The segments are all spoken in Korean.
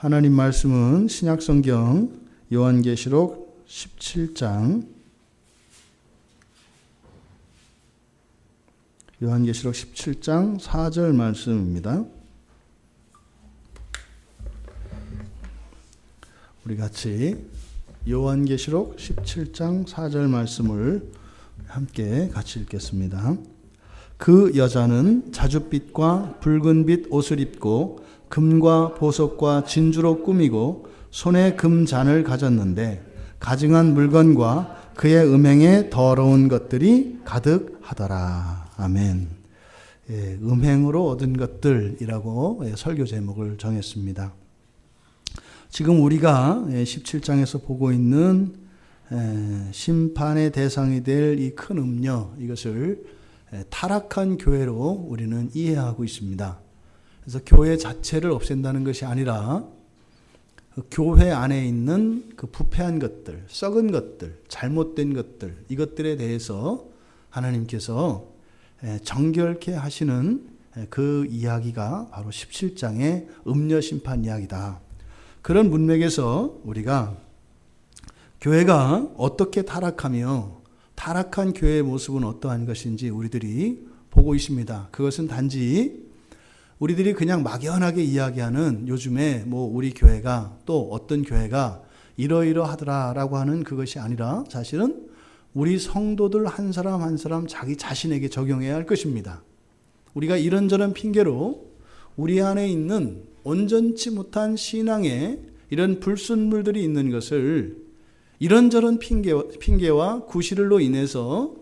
하나님 말씀은 신약성경 요한계시록 17장 4절 말씀입니다. 우리 같이 요한계시록 17장 4절 말씀을 함께 같이 읽겠습니다. 그 여자는 자줏빛과 붉은빛 옷을 입고 금과 보석과 진주로 꾸미고 손에 금잔을 가졌는데 가증한 물건과 그의 음행에 더러운 것들이 가득하더라. 아멘. 음행으로 얻은 것들이라고 설교 제목을 정했습니다. 지금 우리가 17장에서 보고 있는 심판의 대상이 될 이 큰 음녀, 이것을 타락한 교회로 우리는 이해하고 있습니다. 그래서 교회 자체를 없앤다는 것이 아니라 그 교회 안에 있는 그 부패한 것들, 썩은 것들, 잘못된 것들, 이것들에 대해서 하나님께서 정결케 하시는 그 이야기가 바로 17장의 음녀 심판 이야기다. 그런 문맥에서 우리가 교회가 어떻게 타락하며 타락한 교회의 모습은 어떠한 것인지 우리들이 보고 있습니다. 그것은 단지 우리들이 그냥 막연하게 이야기하는 요즘에 우리 교회가 또 어떤 교회가 이러이러하더라라고 하는 그것이 아니라 사실은 우리 성도들 한 사람 한 사람 자기 자신에게 적용해야 할 것입니다. 우리가 이런저런 핑계로 우리 안에 있는 온전치 못한 신앙에 이런 불순물들이 있는 것을 이런저런 핑계와 구실로 인해서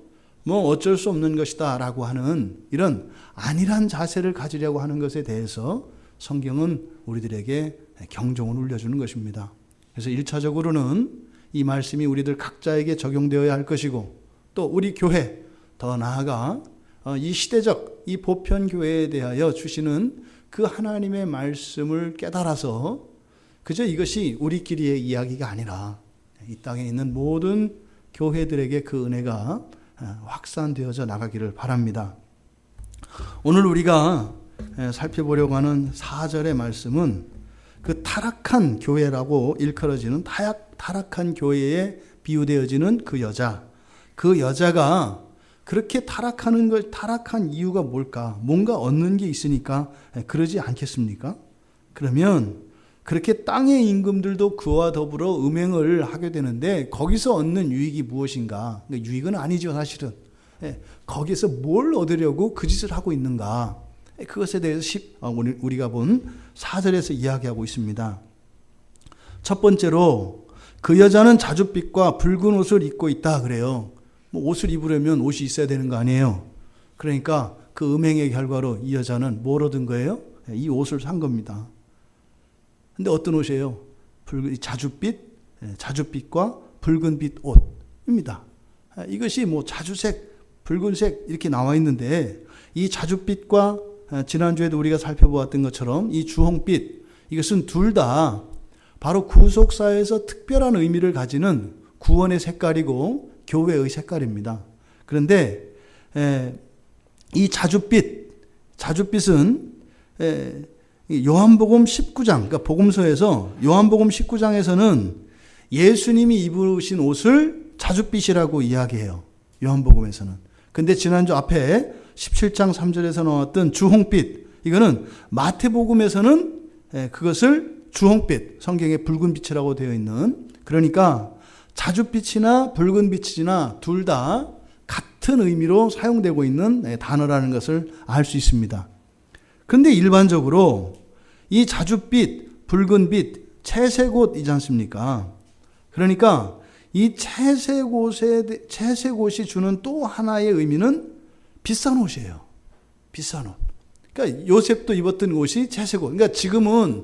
어쩔 수 없는 것이다 라고 하는 이런 안일한 자세를 가지려고 하는 것에 대해서 성경은 우리들에게 경종을 울려주는 것입니다. 그래서 1차적으로는 이 말씀이 우리들 각자에게 적용되어야 할 것이고 또 우리 교회, 더 나아가 이 시대적 이 보편교회에 대하여 주시는 그 하나님의 말씀을 깨달아서 그저 이것이 우리끼리의 이야기가 아니라 이 땅에 있는 모든 교회들에게 그 은혜가 확산되어져 나가기를 바랍니다. 오늘 우리가 살펴보려고 하는 4절의 말씀은 그 타락한 교회라고 일컬어지는 타락한 교회에 비유되어지는 그 여자가 그렇게 타락한 이유가 뭘까? 뭔가 얻는 게 있으니까 그러지 않겠습니까? 그러면 그렇게 땅의 임금들도 그와 더불어 음행을 하게 되는데 거기서 얻는 유익이 무엇인가? 유익은 아니죠, 사실은. 거기서 뭘 얻으려고 그 짓을 하고 있는가? 그것에 대해서 우리가 본 4절에서 이야기하고 있습니다. 첫 번째로 그 여자는 자줏빛과 붉은 옷을 입고 있다 그래요. 옷을 입으려면 옷이 있어야 되는 거 아니에요? 그러니까 그 음행의 결과로 이 여자는 뭘 얻은 거예요? 이 옷을 산 겁니다. 근데 어떤 옷이에요? 자줏빛과 붉은빛 옷입니다. 이것이 자주색, 붉은색 이렇게 나와 있는데 이 자줏빛과 지난주에도 우리가 살펴보았던 것처럼 이 주홍빛, 이것은 둘 다 바로 구속사에서 특별한 의미를 가지는 구원의 색깔이고 교회의 색깔입니다. 그런데 이 자줏빛은 요한복음 19장, 그러니까 복음서에서 요한복음 19장에서는 예수님이 입으신 옷을 자줏빛이라고 이야기해요. 요한복음에서는. 근데 지난주 앞에 17장 3절에서 나왔던 주홍빛, 이거는 마태복음에서는 그것을 주홍빛, 성경에 붉은 빛이라고 되어 있는, 그러니까 자줏빛이나 붉은 빛이나 둘 다 같은 의미로 사용되고 있는 단어라는 것을 알 수 있습니다. 그런데 일반적으로 이 자줏빛, 붉은빛, 채색옷이지 않습니까? 그러니까 이 채색옷이 주는 또 하나의 의미는 비싼 옷이에요. 비싼 옷. 그러니까 요셉도 입었던 옷이 채색옷. 그러니까 지금은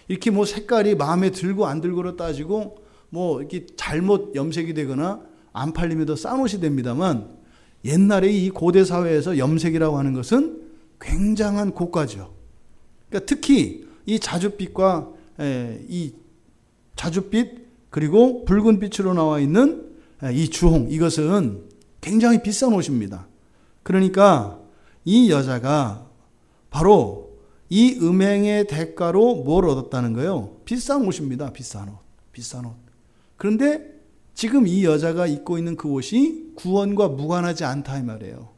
이렇게 색깔이 마음에 들고 안 들고로 따지고 이렇게 잘못 염색이 되거나 안 팔리면 더 싼 옷이 됩니다만 옛날에 이 고대 사회에서 염색이라고 하는 것은 굉장한 고가죠. 그러니까 특히 이 자줏빛과 이 자줏빛 그리고 붉은 빛으로 나와 있는 이 주홍, 이것은 굉장히 비싼 옷입니다. 그러니까 이 여자가 바로 이 음행의 대가로 뭘 얻었다는 거예요? 비싼 옷입니다. 비싼 옷. 비싼 옷. 그런데 지금 이 여자가 입고 있는 그 옷이 구원과 무관하지 않다 이 말이에요.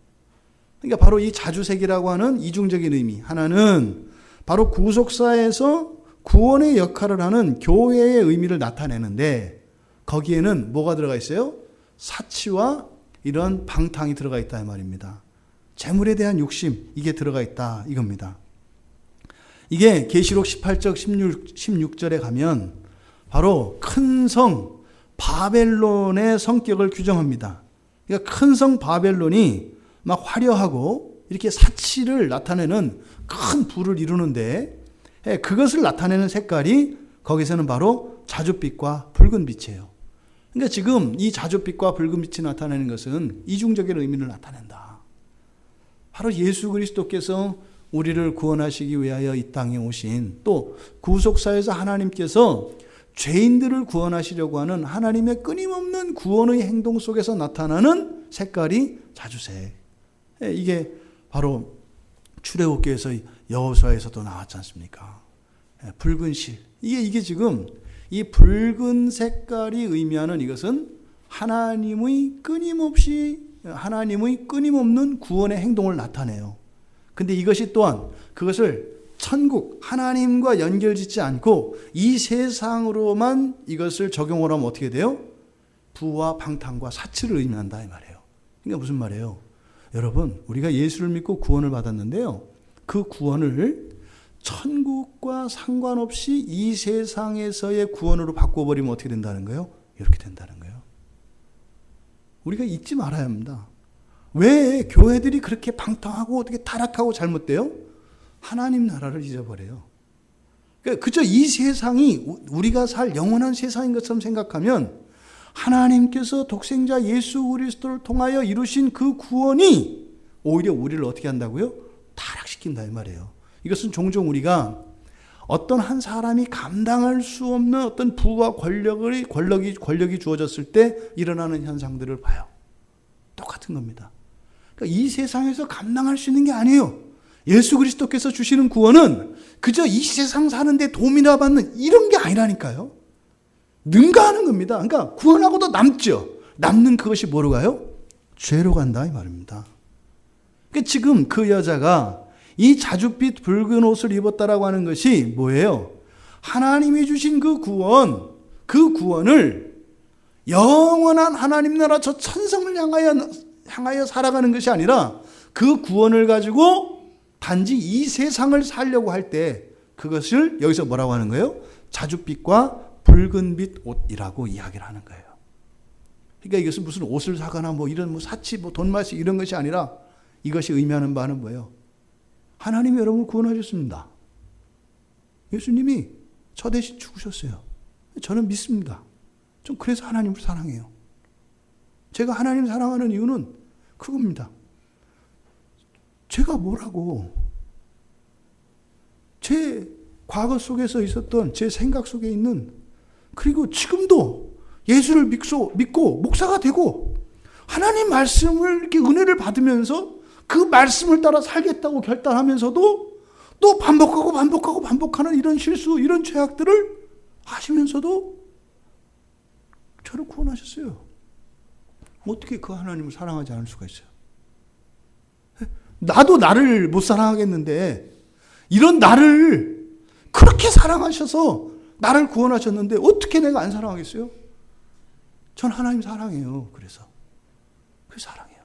그러니까 바로 이 자주색이라고 하는 이중적인 의미. 하나는 바로 구속사에서 구원의 역할을 하는 교회의 의미를 나타내는데 거기에는 뭐가 들어가 있어요? 사치와 이런 방탕이 들어가 있다 이 말입니다. 재물에 대한 욕심 이게 들어가 있다 이겁니다. 이게 계시록 18장 16절에 가면 바로 큰 성 바벨론의 성격을 규정합니다. 그러니까 큰 성 바벨론이 막 화려하고 이렇게 사치를 나타내는 큰 부를 이루는데 그것을 나타내는 색깔이 거기서는 바로 자줏빛과 붉은 빛이에요. 그러니까 지금 이 자줏빛과 붉은 빛이 나타내는 것은 이중적인 의미를 나타낸다. 바로 예수 그리스도께서 우리를 구원하시기 위하여 이 땅에 오신 또 구속사에서 하나님께서 죄인들을 구원하시려고 하는 하나님의 끊임없는 구원의 행동 속에서 나타나는 색깔이 자주색. 이게 바로 출애굽기에서 여호수아에서도 나왔지 않습니까? 붉은 실. 이게 지금 이 붉은 색깔이 의미하는 이것은 하나님의 끊임없는 구원의 행동을 나타내요. 근데 이것이 또한 그것을 천국 하나님과 연결짓지 않고 이 세상으로만 이것을 적용을 하면 어떻게 돼요? 부와 방탕과 사치를 의미한다 이 말이에요. 그러니까 무슨 말이에요? 여러분 우리가 예수를 믿고 구원을 받았는데요. 그 구원을 천국과 상관없이 이 세상에서의 구원으로 바꿔버리면 어떻게 된다는 거예요? 이렇게 된다는 거예요. 우리가 잊지 말아야 합니다. 왜 교회들이 그렇게 방탕하고 어떻게 타락하고 잘못돼요? 하나님 나라를 잊어버려요. 그러니까 그저 이 세상이 우리가 살 영원한 세상인 것처럼 생각하면 하나님께서 독생자 예수 그리스도를 통하여 이루신 그 구원이 오히려 우리를 어떻게 한다고요? 타락시킨다 이 말이에요. 이것은 종종 우리가 어떤 한 사람이 감당할 수 없는 어떤 부와 권력이 주어졌을 때 일어나는 현상들을 봐요. 똑같은 겁니다. 그러니까 이 세상에서 감당할 수 있는 게 아니에요. 예수 그리스도께서 주시는 구원은 그저 이 세상 사는데 도움이나 받는 이런 게 아니라니까요. 능가하는 겁니다. 그러니까 구원하고도 남죠. 남는 그것이 뭐로 가요? 죄로 간다 이 말입니다. 그러니까 지금 그 여자가 이 자줏빛 붉은 옷을 입었다라고 하는 것이 뭐예요? 하나님이 주신 그 구원을 영원한 하나님 나라 저 천성을 향하여 살아가는 것이 아니라 그 구원을 가지고 단지 이 세상을 살려고 할 때 그것을 여기서 뭐라고 하는 거예요? 자줏빛과 붉은빛 옷이라고 이야기를 하는 거예요. 그러니까 이것은 무슨 옷을 사거나 뭐 이런 뭐 사치 뭐 돈마시 이런 것이 아니라 이것이 의미하는 바는 뭐예요? 하나님이 여러분을 구원하셨습니다. 예수님이 저 대신 죽으셨어요. 저는 믿습니다. 좀 그래서 하나님을 사랑해요. 제가 하나님 사랑하는 이유는 그겁니다. 제가 뭐라고 제 과거 속에서 있었던 제 생각 속에 있는 그리고 지금도 예수를 믿고 목사가 되고 하나님 말씀을 이렇게 은혜를 받으면서 그 말씀을 따라 살겠다고 결단하면서도 또 반복하는 이런 실수, 이런 죄악들을 하시면서도 저를 구원하셨어요. 어떻게 그 하나님을 사랑하지 않을 수가 있어요? 나도 나를 못 사랑하겠는데 이런 나를 그렇게 사랑하셔서 나를 구원하셨는데 어떻게 내가 안 사랑하겠어요? 전 하나님 사랑해요. 그래서 사랑해요.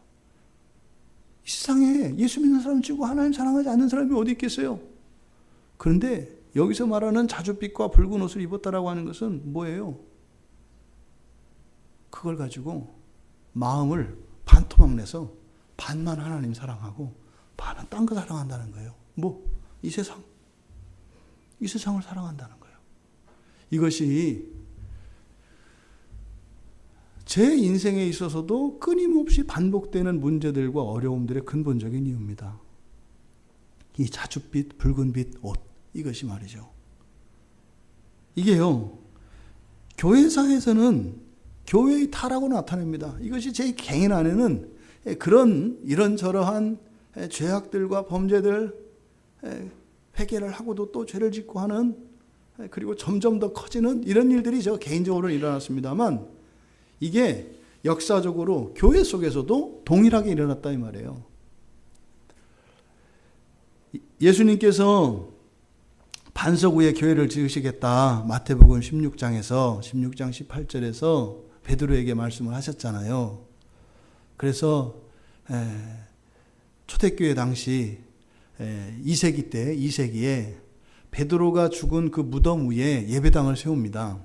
이 세상에 예수 믿는 사람 치고 하나님 사랑하지 않는 사람이 어디 있겠어요? 그런데 여기서 말하는 자줏빛과 붉은 옷을 입었다라고 하는 것은 뭐예요? 그걸 가지고 마음을 반토막 내서 반만 하나님 사랑하고 반은 딴 거 사랑한다는 거예요. 이 세상을 사랑한다는 거예요. 이것이 제 인생에 있어서도 끊임없이 반복되는 문제들과 어려움들의 근본적인 이유입니다. 이 자줏빛, 붉은빛 옷, 이것이 말이죠. 이게요, 교회사에서는 교회의 타락으로 나타납니다. 이것이 제 개인 안에는 이런저러한 죄악들과 범죄들, 회개를 하고도 또 죄를 짓고 하는, 그리고 점점 더 커지는 이런 일들이 저 개인적으로 일어났습니다만, 이게 역사적으로 교회 속에서도 동일하게 일어났다 이 말이에요. 예수님께서 반석 위에 교회를 지으시겠다 마태복음 16장에서 16장 18절에서 베드로에게 말씀을 하셨잖아요. 그래서 초대교회 당시 2세기 때 2세기에 베드로가 죽은 그 무덤 위에 예배당을 세웁니다.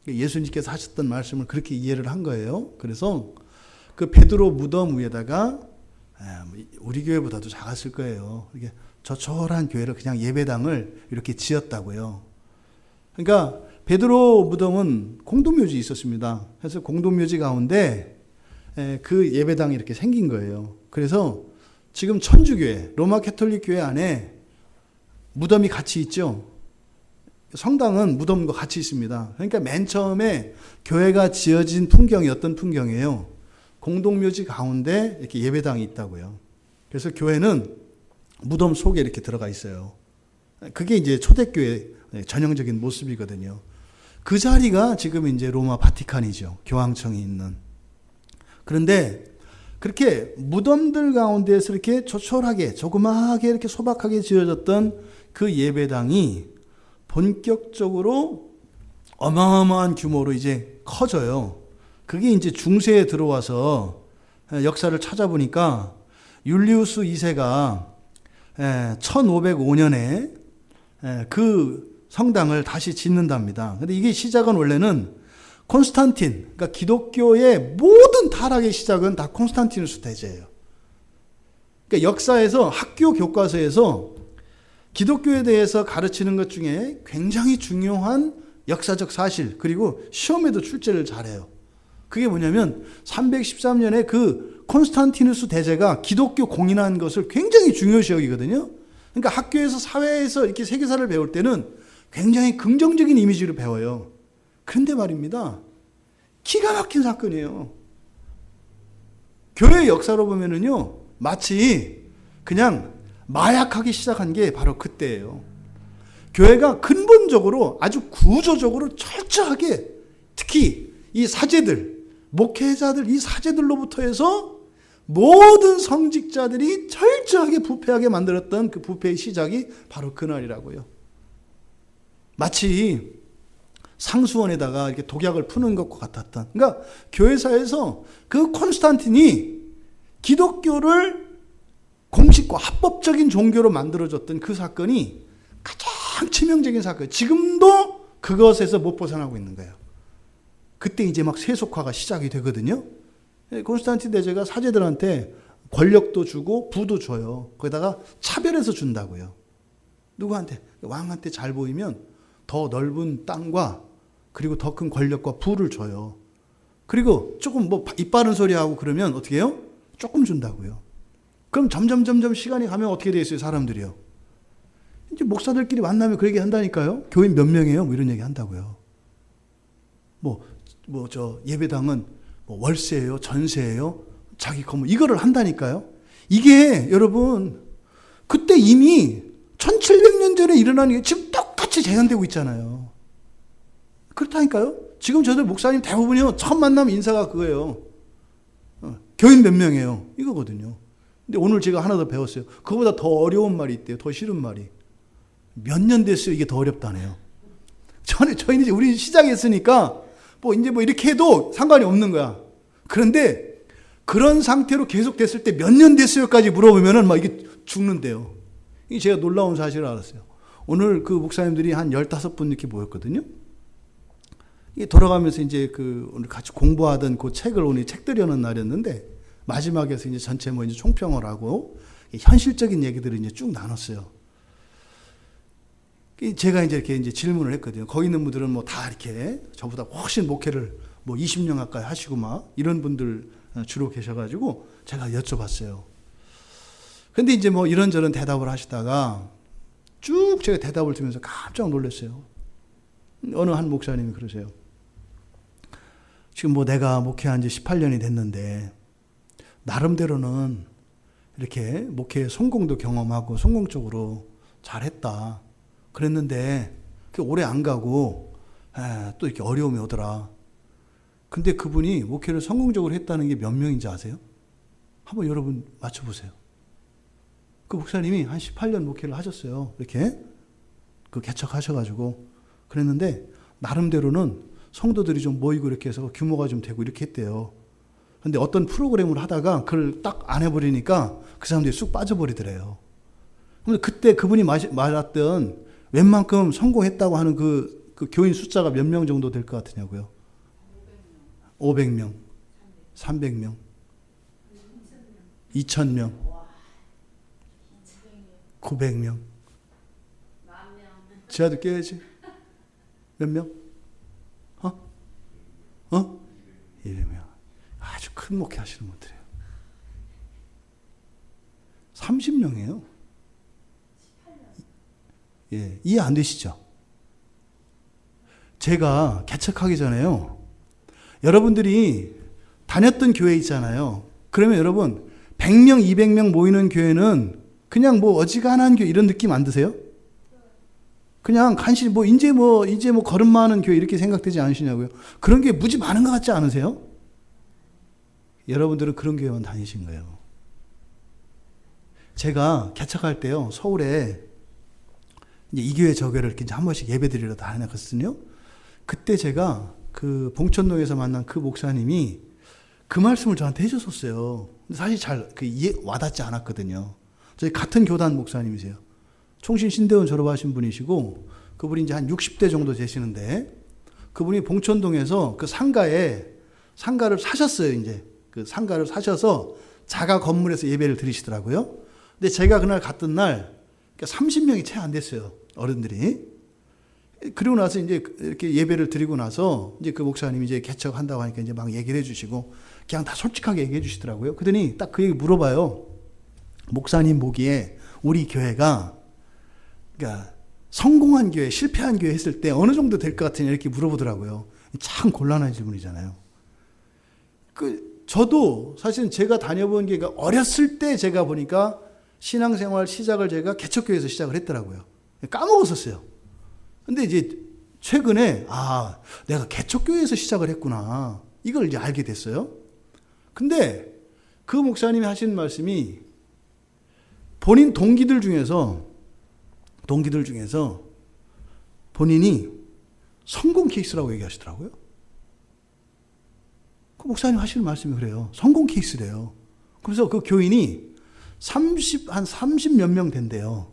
예수님께서 하셨던 말씀을 그렇게 이해를 한 거예요. 그래서 그 베드로 무덤 위에다가 우리 교회보다도 작았을 거예요. 이렇게 저초란 교회를 그냥 예배당을 이렇게 지었다고요. 그러니까 베드로 무덤은 공동묘지 있었습니다. 그래서 공동묘지 가운데 그 예배당이 이렇게 생긴 거예요. 그래서 지금 천주교회, 로마 캐톨릭 교회 안에 무덤이 같이 있죠. 성당은 무덤과 같이 있습니다. 그러니까 맨 처음에 교회가 지어진 풍경이 어떤 풍경이에요? 공동묘지 가운데 이렇게 예배당이 있다고요. 그래서 교회는 무덤 속에 이렇게 들어가 있어요. 그게 이제 초대교회 전형적인 모습이거든요. 그 자리가 지금 이제 로마 바티칸이죠. 교황청이 있는. 그런데 그렇게 무덤들 가운데에서 이렇게 초촐하게 조그마하게 이렇게 소박하게 지어졌던 그 예배당이 본격적으로 어마어마한 규모로 이제 커져요. 그게 이제 중세에 들어와서 역사를 찾아보니까 율리우스 2세가 1505년에 그 성당을 다시 짓는답니다. 근데 이게 시작은 원래는 콘스탄틴, 그러니까 기독교의 모든 타락의 시작은 다 콘스탄티누스 대제예요. 그러니까 역사에서 학교 교과서에서 기독교에 대해서 가르치는 것 중에 굉장히 중요한 역사적 사실, 그리고 시험에도 출제를 잘해요. 그게 뭐냐면 313년에 그 콘스탄티누스 대제가 기독교 공인한 것을 굉장히 중요시 여기거든요. 그러니까 학교에서 사회에서 이렇게 세계사를 배울 때는 굉장히 긍정적인 이미지로 배워요. 그런데 말입니다. 기가 막힌 사건이에요. 교회 역사로 보면은요, 마치 그냥 마약하기 시작한 게 바로 그때예요. 교회가 근본적으로 아주 구조적으로 철저하게, 특히 이 사제들, 목회자들, 이 사제들로부터 해서 모든 성직자들이 철저하게 부패하게 만들었던 그 부패의 시작이 바로 그날이라고요. 마치 상수원에다가 이렇게 독약을 푸는 것과 같았던. 그러니까 교회사에서 그 콘스탄틴이 기독교를 공식과 합법적인 종교로 만들어줬던 그 사건이 가장 치명적인 사건. 지금도 그것에서 못 벗어나고 있는 거예요. 그때 이제 막 세속화가 시작이 되거든요. 콘스탄틴 대제가 사제들한테 권력도 주고 부도 줘요. 거기다가 차별해서 준다고요. 누구한테? 왕한테 잘 보이면 더 넓은 땅과 그리고 더 큰 권력과 부를 줘요. 그리고 조금 뭐 입 바른 소리 하고 그러면 어떻게 해요? 조금 준다고요. 그럼 점점 시간이 가면 어떻게 돼 있어요, 사람들이요? 이제 목사들끼리 만나면 그 얘기 한다니까요. 교인 몇 명이에요? 뭐 이런 얘기 한다고요. 저 예배당은 뭐 월세예요, 전세예요, 자기 건물, 이거를 한다니까요. 이게 여러분 그때 이미 1700년 전에 일어난 게 지금 똑같이 재현되고 있잖아요. 그렇다니까요. 지금 저들 목사님 대부분이요, 처음 만나면 인사가 그거예요. 교인 몇 명이에요? 이거거든요. 근데 오늘 제가 하나 더 배웠어요. 그거보다 더 어려운 말이 있대요. 더 싫은 말이. 몇 년 됐어요. 이게 더 어렵다네요. 저희는 이제 우리 시작했으니까 이제 이렇게 해도 상관이 없는 거야. 그런데 그런 상태로 계속 됐을 때 몇 년 됐어요까지 물어보면은 이게 죽는데요. 이게 제가 놀라운 사실을 알았어요. 오늘 그 목사님들이 한 15분 이렇게 모였거든요. 이게 돌아가면서 이제 오늘 같이 공부하던 그 책을 오늘 책들여는 날이었는데, 마지막에서 이제 전체 이제 총평을 하고 현실적인 얘기들을 이제 쭉 나눴어요. 제가 이제 이렇게 이제 질문을 했거든요. 거기 있는 분들은 다 이렇게 저보다 훨씬 목회를 20년 가까이 하시고 이런 분들 주로 계셔가지고 제가 여쭤봤어요. 근데 이제 이런저런 대답을 하시다가 쭉 제가 대답을 들으면서 깜짝 놀랐어요. 어느 한 목사님이 그러세요. 지금 내가 목회한 지 18년이 됐는데 나름대로는 이렇게 목회 성공도 경험하고 성공적으로 잘했다. 그랬는데 오래 안 가고 또 이렇게 어려움이 오더라. 근데 그분이 목회를 성공적으로 했다는 게 몇 명인지 아세요? 한번 여러분 맞춰보세요. 그 목사님이 한 18년 목회를 하셨어요. 이렇게 개척하셔가지고 그랬는데 나름대로는 성도들이 좀 모이고 이렇게 해서 규모가 좀 되고 이렇게 했대요. 근데 어떤 프로그램을 하다가 그걸 딱 안 해버리니까 그 사람들이 쑥 빠져버리더래요. 근데 그때 그분이 말했던 웬만큼 성공했다고 하는 그 교인 숫자가 몇 명 정도 될 것 같으냐고요? 500명, 300명, 2000명, 900명. 지하도 깨야지. 몇 명? 200명. 아주 큰 목회 하시는 분들이에요. 30명이에요. 예, 이해 안 되시죠? 제가 개척하기 전에요. 여러분들이 다녔던 교회 있잖아요. 그러면 여러분 100명, 200명 모이는 교회는 그냥 뭐 어지간한 교회 이런 느낌 안 드세요? 그냥 간신히 이제 걸음마 하는 교회 이렇게 생각되지 않으시냐고요? 그런 게 무지 많은 것 같지 않으세요? 여러분들은 그런 교회만 다니신 거예요. 제가 개척할 때요, 서울에 이제 이 교회 저 교회를 이렇게 한 번씩 예배 드리러 다녔거든요. 그때 제가 그 봉천동에서 만난 그 목사님이 그 말씀을 저한테 해줬었어요. 근데 사실 잘 와닿지 않았거든요. 저희 같은 교단 목사님이세요. 총신 신대원 졸업하신 분이시고 그분이 이제 한 60대 정도 되시는데 그분이 봉천동에서 그 상가를 사셨어요. 이제 그 상가를 사셔서 자가 건물에서 예배를 드리시더라고요. 근데 제가 그날 갔던 날 30명이 채 안 됐어요. 어른들이. 그리고 나서 이제 이렇게 예배를 드리고 나서 이제 그 목사님이 이제 개척한다고 하니까 이제 막 얘기를 해주시고 그냥 다 솔직하게 얘기해 주시더라고요. 그러더니 딱 그 얘기 물어봐요. 목사님 보기에 우리 교회가 그러니까 성공한 교회, 실패한 교회 했을 때 어느 정도 될 것 같으냐 이렇게 물어보더라고요. 참 곤란한 질문이잖아요. 저도 사실은 제가 다녀본 게 어렸을 때 제가 보니까 신앙생활 시작을 제가 개척교회에서 시작을 했더라고요. 까먹었었어요. 근데 이제 최근에 내가 개척교회에서 시작을 했구나. 이걸 이제 알게 됐어요. 근데 그 목사님이 하신 말씀이 본인 동기들 중에서 본인이 성공 케이스라고 얘기하시더라고요. 그 목사님 하시는 말씀이 그래요. 성공 케이스래요. 그래서 그 교인이 한 30몇 명 된대요.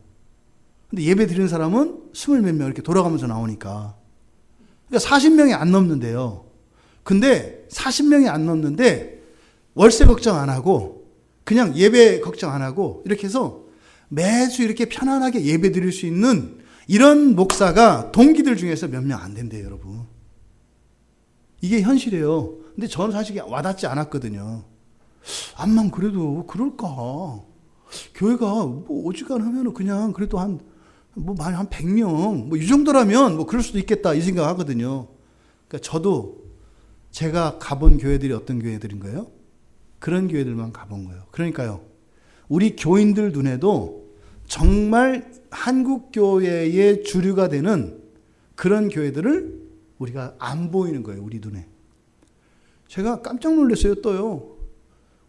근데 예배 드리는 사람은 20몇 명 이렇게 돌아가면서 나오니까. 그러니까 40명이 안 넘는데요. 근데 40명이 안 넘는데 월세 걱정 안 하고 그냥 예배 걱정 안 하고 이렇게 해서 매주 이렇게 편안하게 예배 드릴 수 있는 이런 목사가 동기들 중에서 몇 명 안 된대요, 여러분. 이게 현실이에요. 근데 저는 사실 와닿지 않았거든요. 암만 그래도 그럴까? 교회가 오지간하면 그냥 그래도 한 100명, 이 정도라면 그럴 수도 있겠다, 이 생각 하거든요. 그러니까 저도 제가 가본 교회들이 어떤 교회들인가요? 그런 교회들만 가본 거예요. 그러니까요. 우리 교인들 눈에도 정말 한국 교회의 주류가 되는 그런 교회들을 우리가 안 보이는 거예요, 우리 눈에. 제가 깜짝 놀랐어요, 또요.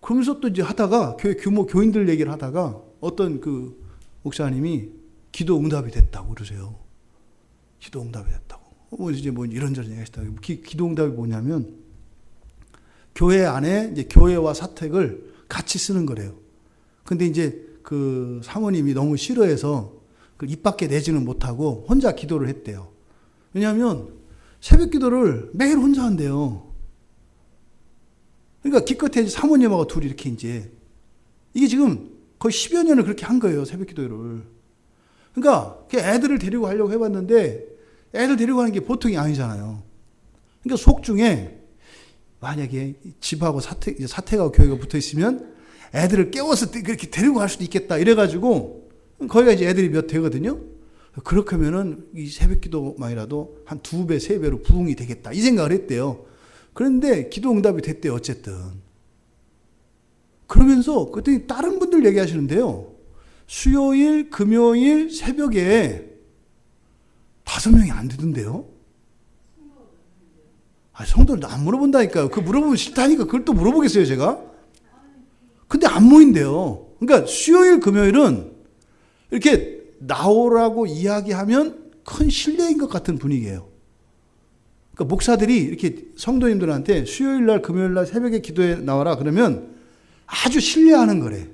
그러면서 또 이제 하다가 교회 규모 교인들 얘기를 하다가 어떤 그 목사님이 기도 응답이 됐다고 그러세요. 기도 응답이 됐다고. 이제 이런저런 얘기 하시다가 기도 응답이 뭐냐면 교회 안에 이제 교회와 사택을 같이 쓰는 거래요. 근데 이제 그 사모님이 너무 싫어해서 입 밖에 내지는 못하고 혼자 기도를 했대요. 왜냐하면 새벽 기도를 매일 혼자 한대요. 그러니까 기껏해 사모님하고 둘이 이렇게 이게 지금 거의 10여 년을 그렇게 한 거예요, 새벽 기도를. 그러니까 애들을 데리고 하려고 해봤는데 애들 데리고 하는 게 보통이 아니잖아요. 그러니까 속중에 만약에 집하고 사택하고 교회가 붙어 있으면 애들을 깨워서 그렇게 데리고 갈 수도 있겠다 이래가지고 거기가 이제 애들이 몇 되거든요. 그렇게 하면은 이 새벽 기도만이라도 한 2배, 3배로 부흥이 되겠다 이 생각을 했대요. 그런데 기도 응답이 됐대요, 어쨌든. 그러면서 그때 다른 분들 얘기하시는데요. 수요일, 금요일 새벽에 5명이 안 되던데요? 성도들 안 물어본다니까요. 그 물어보면 싫다니까 그걸 또 물어보겠어요, 제가? 근데 안 모인대요. 그러니까 수요일, 금요일은 이렇게 나오라고 이야기하면 큰 실례인 것 같은 분위기예요. 그러니까 목사들이 이렇게 성도님들한테 수요일 날, 금요일 날 새벽에 기도에 나와라 그러면 아주 신뢰하는 거래.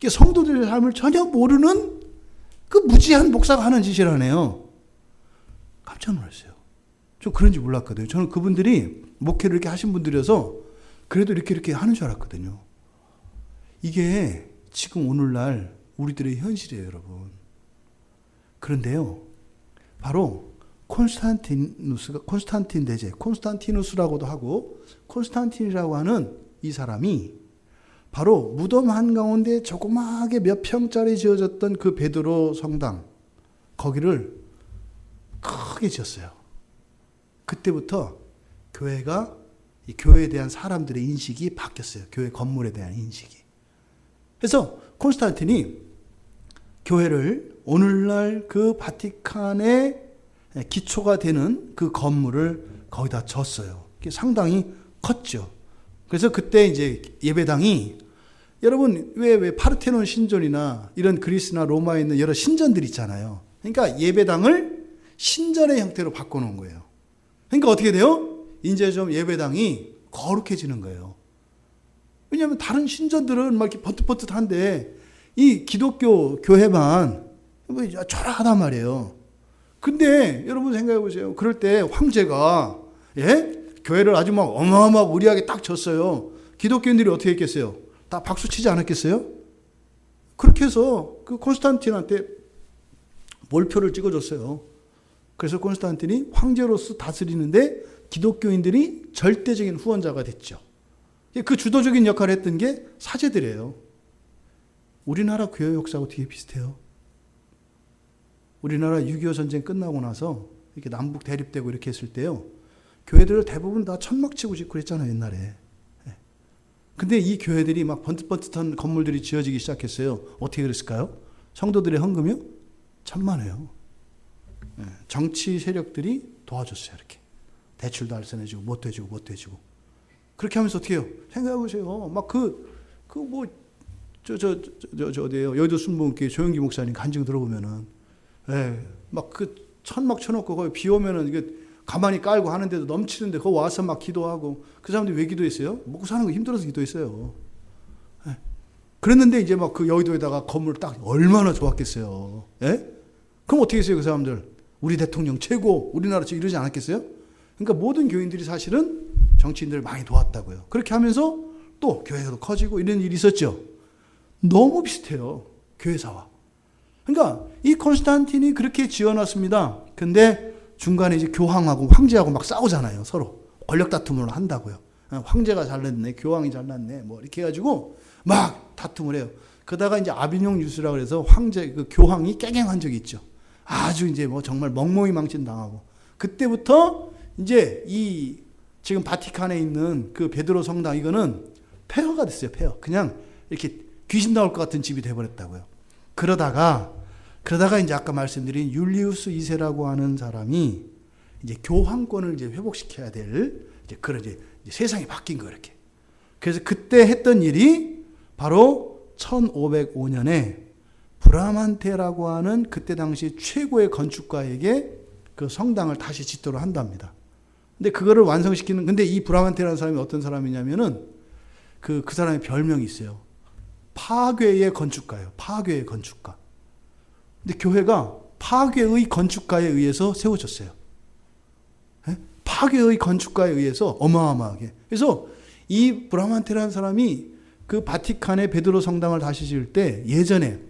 성도들의 삶을 전혀 모르는 그 무지한 목사가 하는 짓이라네요. 깜짝 놀랐어요. 저 그런지 몰랐거든요. 저는 그분들이 목회를 이렇게 하신 분들이어서 그래도 이렇게 하는 줄 알았거든요. 이게 지금 오늘날 우리들의 현실이에요, 여러분. 그런데요, 바로 콘스탄틴 대제, 콘스탄티누스라고도 하고 콘스탄틴이라고 하는 이 사람이 바로 무덤 한가운데 조그맣게 몇 평짜리 지어졌던 그 베드로 성당, 거기를 크게 지었어요. 그때부터 교회가, 이 교회에 대한 사람들의 인식이 바뀌었어요. 교회 건물에 대한 인식이. 그래서 콘스탄틴이 교회를 오늘날 그 바티칸의 기초가 되는 그 건물을 거기다 졌어요. 상당히 컸죠. 그래서 그때 이제 예배당이, 여러분 왜 파르테논 신전이나 이런 그리스나 로마에 있는 여러 신전들 있잖아요. 그러니까 예배당을 신전의 형태로 바꿔놓은 거예요. 그러니까 어떻게 돼요? 이제 좀 예배당이 거룩해지는 거예요. 왜냐하면 다른 신전들은 막 이렇게 번뜩번뜩한데 이 기독교 교회만 초라하단 말이에요. 근데 여러분 생각해 보세요. 그럴 때 황제가 교회를 아주 막 어마어마하고 우리하게 딱 졌어요. 기독교인들이 어떻게 했겠어요? 다 박수 치지 않았겠어요? 그렇게 해서 그 콘스탄틴한테 몰표를 찍어줬어요. 그래서 콘스탄틴이 황제로서 다스리는데 기독교인들이 절대적인 후원자가 됐죠. 그 주도적인 역할을 했던 게 사제들이에요. 우리나라 교회 역사하고 되게 비슷해요. 우리나라 6.25 전쟁 끝나고 나서 이렇게 남북 대립되고 이렇게 했을 때요, 교회들을 대부분 다 천막 치고 짓고 그랬잖아요, 옛날에. 근데 이 교회들이 막 번뜩번뜩한 건물들이 지어지기 시작했어요. 어떻게 그랬을까요? 성도들의 헌금이요? 천만에요. 정치 세력들이 도와줬어요, 이렇게. 대출도 알선해주고, 못 해주고. 그렇게 하면서 어떻게 해요? 생각해보세요. 막 어디에요? 여의도 순복음교회 조영기 목사님 간증 들어보면은, 막 그 천막 쳐놓고 거기 비 오면은 이게 가만히 깔고 하는데도 넘치는데 거기 와서 막 기도하고, 그 사람들이 왜 기도했어요? 먹고 사는 거 힘들어서 기도했어요. 그랬는데 이제 막 그 여의도에다가 건물 딱 얼마나 좋았겠어요. 그럼 어떻게 했어요, 그 사람들? 우리 대통령 최고, 우리나라 최고 이러지 않았겠어요? 그러니까 모든 교인들이 사실은 정치인들을 많이 도왔다고요. 그렇게 하면서 또 교회가 커지고 이런 일이 있었죠. 너무 비슷해요, 교회사와. 그러니까 이 콘스탄틴이 그렇게 지어놨습니다. 근데 중간에 이제 교황하고 황제하고 막 싸우잖아요, 서로. 권력 다툼을 한다고요. 황제가 잘났네, 교황이 잘났네, 뭐 이렇게 해가지고 막 다툼을 해요. 그러다가 이제 아비뇽 유수라고 해서 그 교황이 깨갱한 적이 있죠. 아주 이제 뭐 정말 멍멍이 망신 당하고. 그때부터 이제 이 지금 바티칸에 있는 그 베드로 성당, 이거는 폐허가 됐어요, 폐허. 그냥 이렇게 귀신 나올 것 같은 집이 돼버렸다고요. 그러다가 이제 아까 말씀드린 율리우스 2세라고 하는 사람이 이제 교황권을 이제 회복시켜야 될 이제 그런 이제 세상이 바뀐 거예요, 이렇게. 그래서 그때 했던 일이 바로 1505년에 브라만테라고 하는 그때 당시 최고의 건축가에게 그 성당을 다시 짓도록 한답니다. 근데 그거를 완성시키는, 근데 이 브라만테라는 사람이 어떤 사람이냐면은 그 사람의 별명이 있어요. 파괴의 건축가예요. 파괴의 건축가. 근데 교회가 파괴의 건축가에 의해서 세워졌어요. 파괴의 건축가에 의해서 어마어마하게. 그래서 이 브라만테라는 사람이 그 바티칸의 베드로 성당을 다시 지을 때 예전에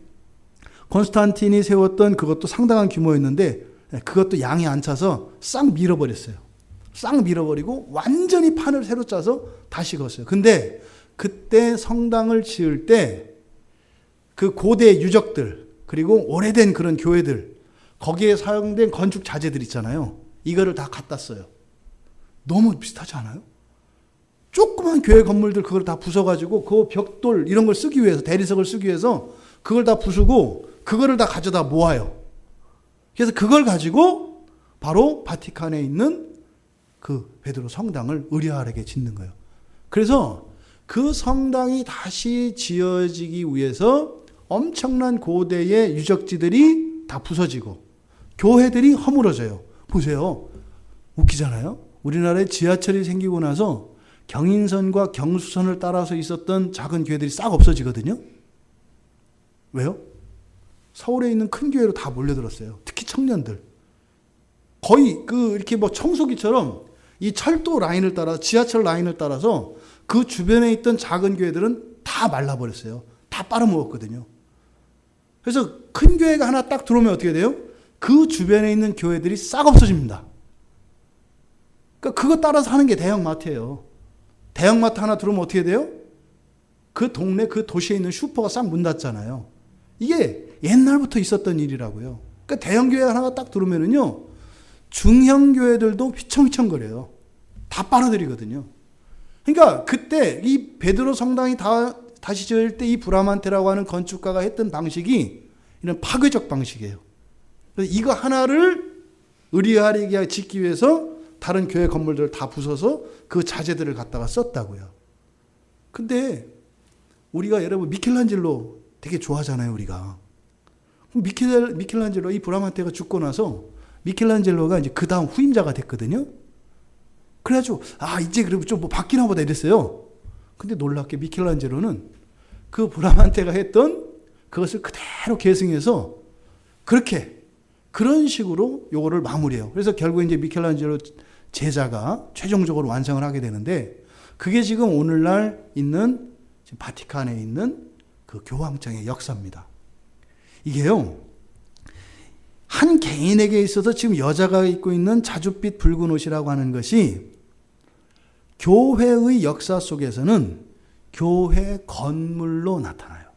콘스탄틴이 세웠던 그것도 상당한 규모였는데 그것도 양이 안 차서 싹 밀어버렸어요. 싹 밀어버리고 완전히 판을 새로 짜서 다시 걷어요. 근데 그때 성당을 지을 때 그 고대 유적들, 그리고 오래된 그런 교회들, 거기에 사용된 건축 자재들 있잖아요. 이거를 다 갖다 써요. 너무 비슷하지 않아요? 조그만 교회 건물들 그걸 다 부숴가지고 그 벽돌 이런 걸 쓰기 위해서, 대리석을 쓰기 위해서 그걸 다 부수고 그거를 다 가져다 모아요. 그래서 그걸 가지고 바로 바티칸에 있는 그 베드로 성당을 의뢰하게 짓는 거예요. 그래서 그 성당이 다시 지어지기 위해서 엄청난 고대의 유적지들이 다 부서지고 교회들이 허물어져요. 보세요. 웃기잖아요. 우리나라에 지하철이 생기고 나서 경인선과 경수선을 따라서 있었던 작은 교회들이 싹 없어지거든요. 왜요? 서울에 있는 큰 교회로 다 몰려들었어요. 특히 청년들. 거의 이렇게 뭐 청소기처럼 이 철도 라인을 따라, 지하철 라인을 따라서 그 주변에 있던 작은 교회들은 다 말라버렸어요. 다 빨아먹었거든요. 그래서 큰 교회가 하나 딱 들어오면 어떻게 돼요? 그 주변에 있는 교회들이 싹 없어집니다. 그러니까 그거 따라서 하는 게 대형마트예요. 대형마트 하나 들어오면 어떻게 돼요? 그 동네, 그 도시에 있는 슈퍼가 싹 문 닫잖아요. 이게 옛날부터 있었던 일이라고요. 그러니까 대형교회 하나가 딱 들어오면은요, 중형교회들도 휘청휘청거려요. 다 빨아들이거든요. 그러니까 그때 이 베드로 성당이 다시 지을 때 이 브라만테라고 하는 건축가가 했던 방식이 이런 파괴적 방식이에요. 그래서 이거 하나를 의리하게 짓기 위해서 다른 교회 건물들을 다 부숴서 그 자재들을 갖다가 썼다고요. 근데 우리가 여러분 미켈란젤로 되게 좋아하잖아요, 우리가. 미켈란젤로, 이 브라만테가 죽고 나서 미켈란젤로가 이제 그 다음 후임자가 됐거든요. 그래가지고, 이제 그래도 좀 뭐 바뀌나 보다 이랬어요. 근데 놀랍게 미켈란젤로는 그 브라만테가 했던 그것을 그대로 계승해서 그런 식으로 요거를 마무리해요. 그래서 결국 이제 미켈란젤로 제자가 최종적으로 완성을 하게 되는데, 그게 지금 오늘날 있는 지금 바티칸에 있는 그 교황청의 역사입니다. 이게요, 한 개인에게 있어서 지금 여자가 입고 있는 자줏빛 붉은 옷이라고 하는 것이 교회의 역사 속에서는 교회 건물로 나타나요.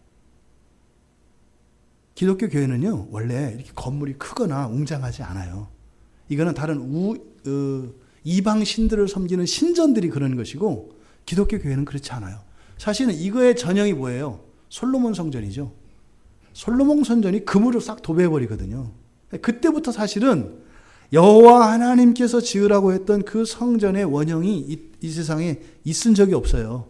기독교 교회는요, 원래 이렇게 건물이 크거나 웅장하지 않아요. 이거는 다른 이방 신들을 섬기는 신전들이 그런 것이고, 기독교 교회는 그렇지 않아요. 사실은 이거의 전형이 뭐예요? 솔로몬 성전이죠. 솔로몬 성전이 금으로 싹 도배해버리거든요. 그때부터 사실은 여호와 하나님께서 지으라고 했던 그 성전의 원형이 이 세상에 있은 적이 없어요.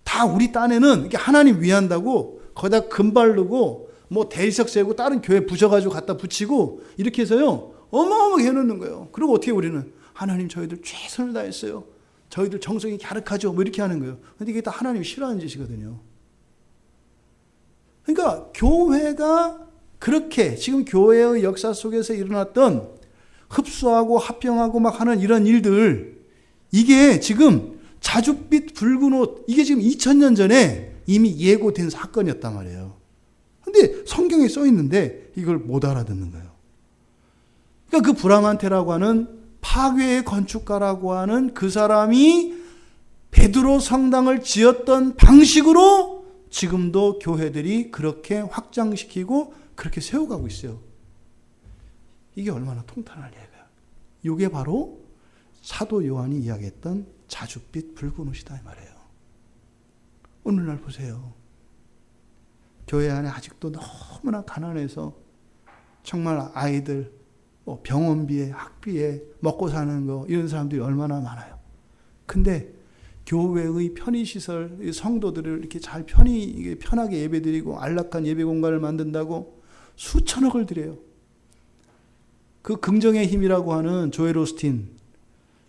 다 우리 딴에는 이렇게 하나님 위한다고 거기다 금 바르고 뭐 대리석 세우고 다른 교회 부셔가지고 갖다 붙이고 이렇게 해서요, 어마어마하게 해놓는 거예요. 그리고 어떻게 우리는 하나님 저희들 최선을 다했어요. 저희들 정성이 갸륵하죠. 뭐 이렇게 하는 거예요. 근데 이게 다 하나님이 싫어하는 짓이거든요. 그러니까 교회가 그렇게 지금 교회의 역사 속에서 일어났던 흡수하고 합병하고 막 하는 이런 일들, 이게 지금 자줏빛 붉은 옷, 이게 지금 2000년 전에 이미 예고된 사건이었단 말이에요. 근데 성경에 써 있는데 이걸 못 알아듣는 거예요. 그러니까 그 브라만테라고 하는 파괴의 건축가라고 하는 그 사람이 베드로 성당을 지었던 방식으로 지금도 교회들이 그렇게 확장시키고 그렇게 세워가고 있어요. 이게 얼마나 통탄할 얘기야. 이게 바로 사도 요한이 이야기했던 자줏빛 붉은 옷이다 이 말이에요. 오늘날 보세요. 교회 안에 아직도 너무나 가난해서 정말 아이들 병원비에 학비에 먹고 사는 거 이런 사람들이 얼마나 많아요. 근데 교회의 편의시설, 성도들을 이렇게 잘 편하게 예배드리고 안락한 예배 공간을 만든다고 수천억을 들여요. 그 긍정의 힘이라고 하는 조엘 오스틴,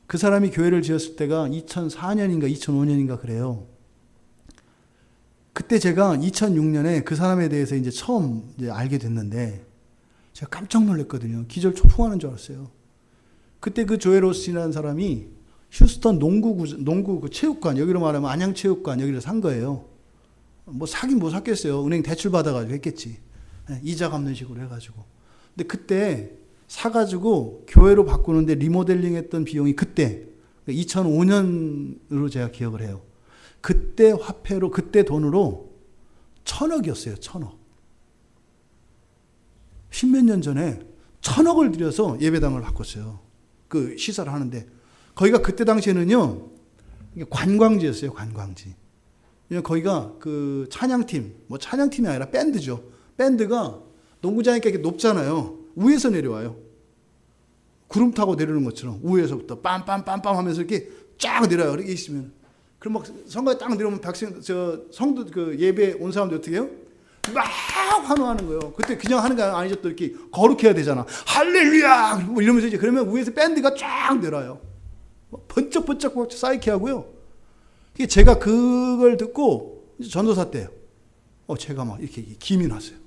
그 사람이 교회를 지었을 때가 2004년인가 2005년인가 그래요. 그때 제가 2006년에 그 사람에 대해서 이제 처음 알게 됐는데 제가 깜짝 놀랐거든요. 기절초풍하는 줄 알았어요. 그때 그 조엘 오스틴이라는 사람이 휴스턴 농구 그 체육관, 여기로 말하면 안양체육관 여기를 산 거예요. 뭐 사긴 뭐 샀겠어요. 은행 대출 받아가지고 했겠지. 이자 갚는 식으로 해가지고. 근데 그때 사가지고 교회로 바꾸는데 리모델링 했던 비용이 그때 2005년으로 제가 기억을 해요. 그때 화폐로, 그때 돈으로 1,000억이었어요. 1,000억. 십몇 년 전에 1,000억을 들여서 예배당을 바꿨어요. 그 시설을 하는데. 거기가 그때 당시에는요, 관광지였어요. 관광지. 왜냐면 거기가 그 찬양팀, 뭐 찬양팀이 아니라 밴드죠. 밴드가 농구장이니까 이렇게 높잖아요. 위에서 내려와요. 구름 타고 내려오는 것처럼 위에서부터 빰빰빰빰 하면서 이렇게 쫙 내려와요. 이렇게 있으면. 그럼 막 성가에 딱 내려오면 성도 그 예배 온 사람들 어떻게 해요? 막 환호하는 거예요. 그때 그냥 하는 게 아니죠. 또 이렇게 거룩해야 되잖아. 할렐루야! 뭐 이러면서 이제 그러면 위에서 밴드가 쫙 내려와요. 번쩍번쩍 쌓이게 하고요. 제가 그걸 듣고 전도사 때요. 제가 막 이렇게 기미 났어요.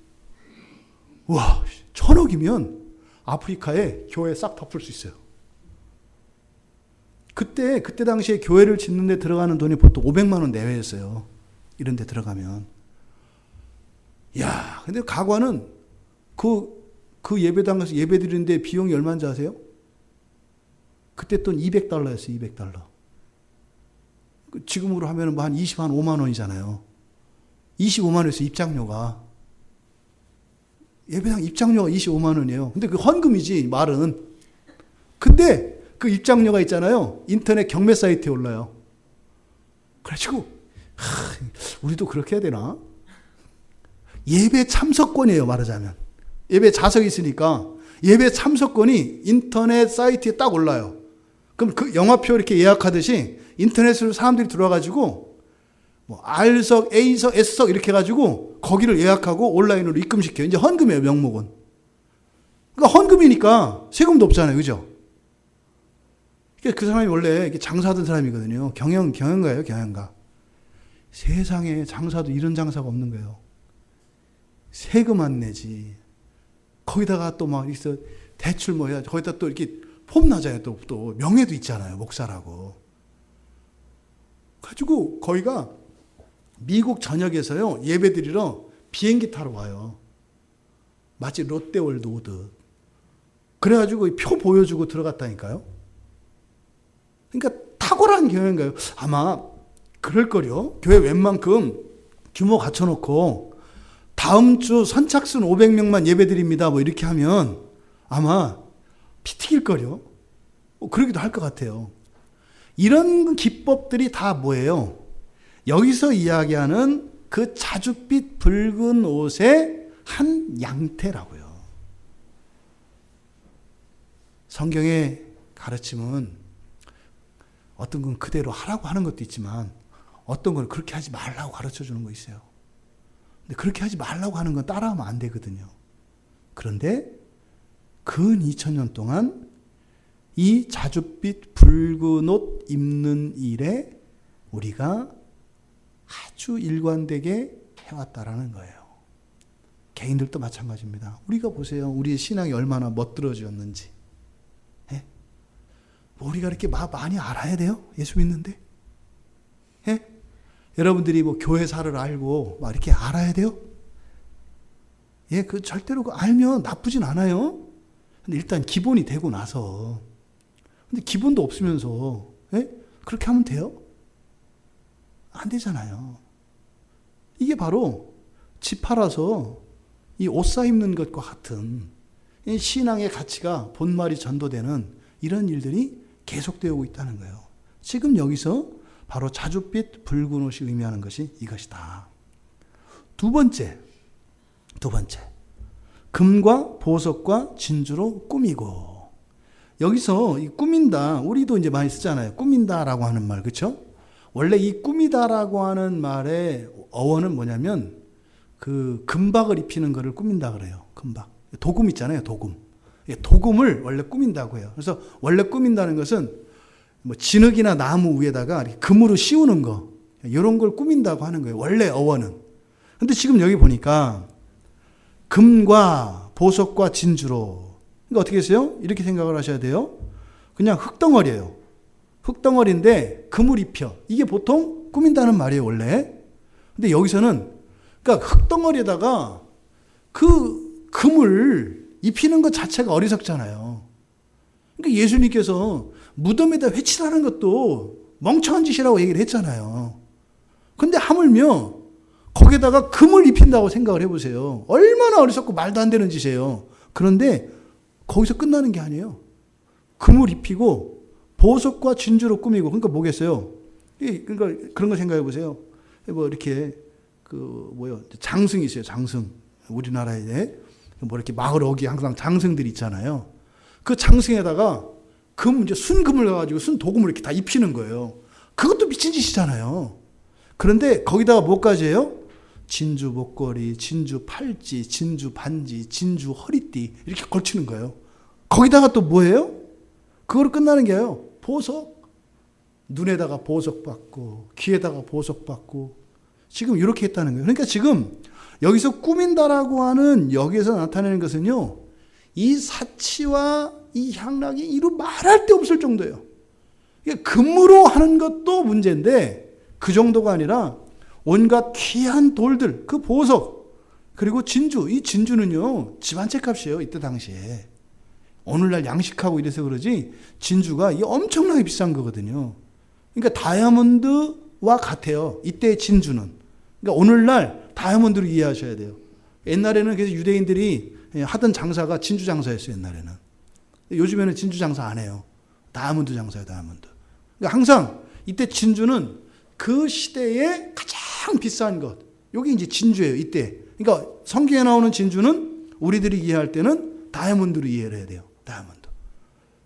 와, 1,000억이면 아프리카에 교회 싹 덮을 수 있어요. 그때 당시에 교회를 짓는 데 들어가는 돈이 보통 500만 원 내외였어요. 이런 데 들어가면. 야, 근데 가관은 그 예배당에서 예배 드리는데 비용이 얼마인지 아세요? 그때 돈 $200였어요, $200. 지금으로 하면 뭐 한 25만 원이잖아요. 25만 원에서 입장료가. 예배당 입장료가 25만 원이에요. 근데 그 헌금이지, 말은. 근데 그 입장료가 있잖아요. 인터넷 경매 사이트에 올라요. 그래가지고, 우리도 그렇게 해야 되나? 예배 참석권이에요, 말하자면. 예배 자석이 있으니까 예배 참석권이 인터넷 사이트에 딱 올라요. 그럼 그 영화표 이렇게 예약하듯이 인터넷으로 사람들이 들어와가지고 뭐 R석, A석, S석 이렇게 해가지고 거기를 예약하고 온라인으로 입금시켜요. 이제 헌금이에요, 명목은. 그러니까 헌금이니까 세금도 없잖아요, 그죠? 그 사람이 원래 장사하던 사람이거든요. 경영가예요, 경영가. 세상에 장사도 이런 장사가 없는 거예요. 세금 안 내지. 거기다가 또 막 있어 대출 뭐 해야 거기다 또 이렇게 폼나잖아요. 또 명예도 있잖아요. 목사라고. 가지고 거기가 미국 전역에서요 예배 드리러 비행기 타러 와요. 마치 롯데월드 오듯. 그래가지고 표 보여주고 들어갔다니까요. 그러니까 탁월한 경영인가요? 아마 그럴걸요. 교회 웬만큼 규모 갖춰놓고 다음 주 선착순 500명만 예배드립니다. 뭐 이렇게 하면 아마 피 튀길걸요. 그러기도 할 것 같아요. 이런 기법들이 다 뭐예요? 여기서 이야기하는 그 자줏빛 붉은 옷의 한 양태라고요. 성경의 가르침은 어떤 건 그대로 하라고 하는 것도 있지만 어떤 건 그렇게 하지 말라고 가르쳐 주는 거 있어요. 근데 그렇게 하지 말라고 하는 건 따라하면 안 되거든요. 그런데 근 2000년 동안 이 자줏빛 붉은 옷 입는 일에 우리가 아주 일관되게 해왔다라는 거예요. 개인들도 마찬가지입니다. 우리가 보세요. 우리의 신앙이 얼마나 멋들어졌는지. 예? 우리가 이렇게 많이 알아야 돼요? 예수 믿는데? 예? 여러분들이 뭐 교회사를 알고 막 이렇게 알아야 돼요? 예, 그 절대로 알면 나쁘진 않아요. 근데 일단 기본이 되고 나서. 근데 기본도 없으면서, 예? 그렇게 하면 돼요? 안 되잖아요. 이게 바로 집 팔아서 이 옷 사 입는 것과 같은 이 신앙의 가치가 본말이 전도되는 이런 일들이 계속되어 오고 있다는 거예요. 지금 여기서 바로 자줏빛 붉은 옷이 의미하는 것이 이것이다. 두 번째. 금과 보석과 진주로 꾸미고. 여기서 이 꾸민다, 우리도 이제 많이 쓰잖아요. 꾸민다라고 하는 말, 그렇죠? 원래 이 꾸미다라고 하는 말의 어원은 뭐냐면 그 금박을 입히는 거를 꾸민다 그래요. 금박. 도금 있잖아요, 도금. 도금을 원래 꾸민다고 해요. 그래서 원래 꾸민다는 것은 뭐 진흙이나 나무 위에다가 금으로 씌우는 거, 이런 걸 꾸민다고 하는 거예요. 원래 어원은. 근데 지금 여기 보니까 금과 보석과 진주로. 그러니까 어떻게 했어요? 이렇게 생각을 하셔야 돼요. 그냥 흙덩어리예요. 흙덩어리인데 금을 입혀. 이게 보통 꾸민다는 말이에요, 원래. 근데 여기서는 그러니까 흙덩어리에다가 그 금을 입히는 것 자체가 어리석잖아요. 그러니까 예수님께서 무덤에다 회칠하는 것도 멍청한 짓이라고 얘기를 했잖아요. 근데 하물며 거기에다가 금을 입힌다고 생각을 해보세요. 얼마나 어리석고 말도 안 되는 짓이에요. 그런데 거기서 끝나는 게 아니에요. 금을 입히고 보석과 진주로 꾸미고. 그러니까 뭐겠어요? 그러니까 그런 거 생각해 보세요. 뭐 이렇게 장승이 있어요. 장승. 우리나라에 뭐 이렇게 마을 어귀 항상 장승들이 있잖아요. 그 장승에다가 이제 순금을 가지고 순도금을 이렇게 다 입히는 거예요. 그것도 미친 짓이잖아요. 그런데 거기다가 뭐까지 해요? 진주 목걸이, 진주 팔찌, 진주 반지, 진주 허리띠 이렇게 걸치는 거예요. 거기다가 또 뭐예요? 그거로 끝나는 게 아니에요. 보석. 눈에다가 보석 받고 귀에다가 보석 받고 지금 이렇게 했다는 거예요. 그러니까 지금 여기서 꾸민다라고 하는 여기에서 나타내는 것은요. 이 사치와 이 향락이 이루 말할 데 없을 정도예요. 금으로 하는 것도 문제인데 그 정도가 아니라 온갖 귀한 돌들, 그 보석, 그리고 진주. 이 진주는요. 집 한 채 값이에요. 이때 당시에. 오늘날 양식하고 이래서 그러지 진주가 이게 엄청나게 비싼 거거든요. 그러니까 다이아몬드와 같아요. 이때의 진주는. 그러니까 오늘날 다이아몬드로 이해하셔야 돼요. 옛날에는 그래서 유대인들이 하던 장사가 진주 장사였어요. 옛날에는. 요즘에는 진주 장사 안 해요. 다이아몬드 장사예요. 다이아몬드. 그러니까 항상 이때 진주는 그 시대에 가장 비싼 것. 이게 이제 진주예요. 이때. 그러니까 성경에 나오는 진주는 우리들이 이해할 때는 다이아몬드로 이해를 해야 돼요. 다이아몬드.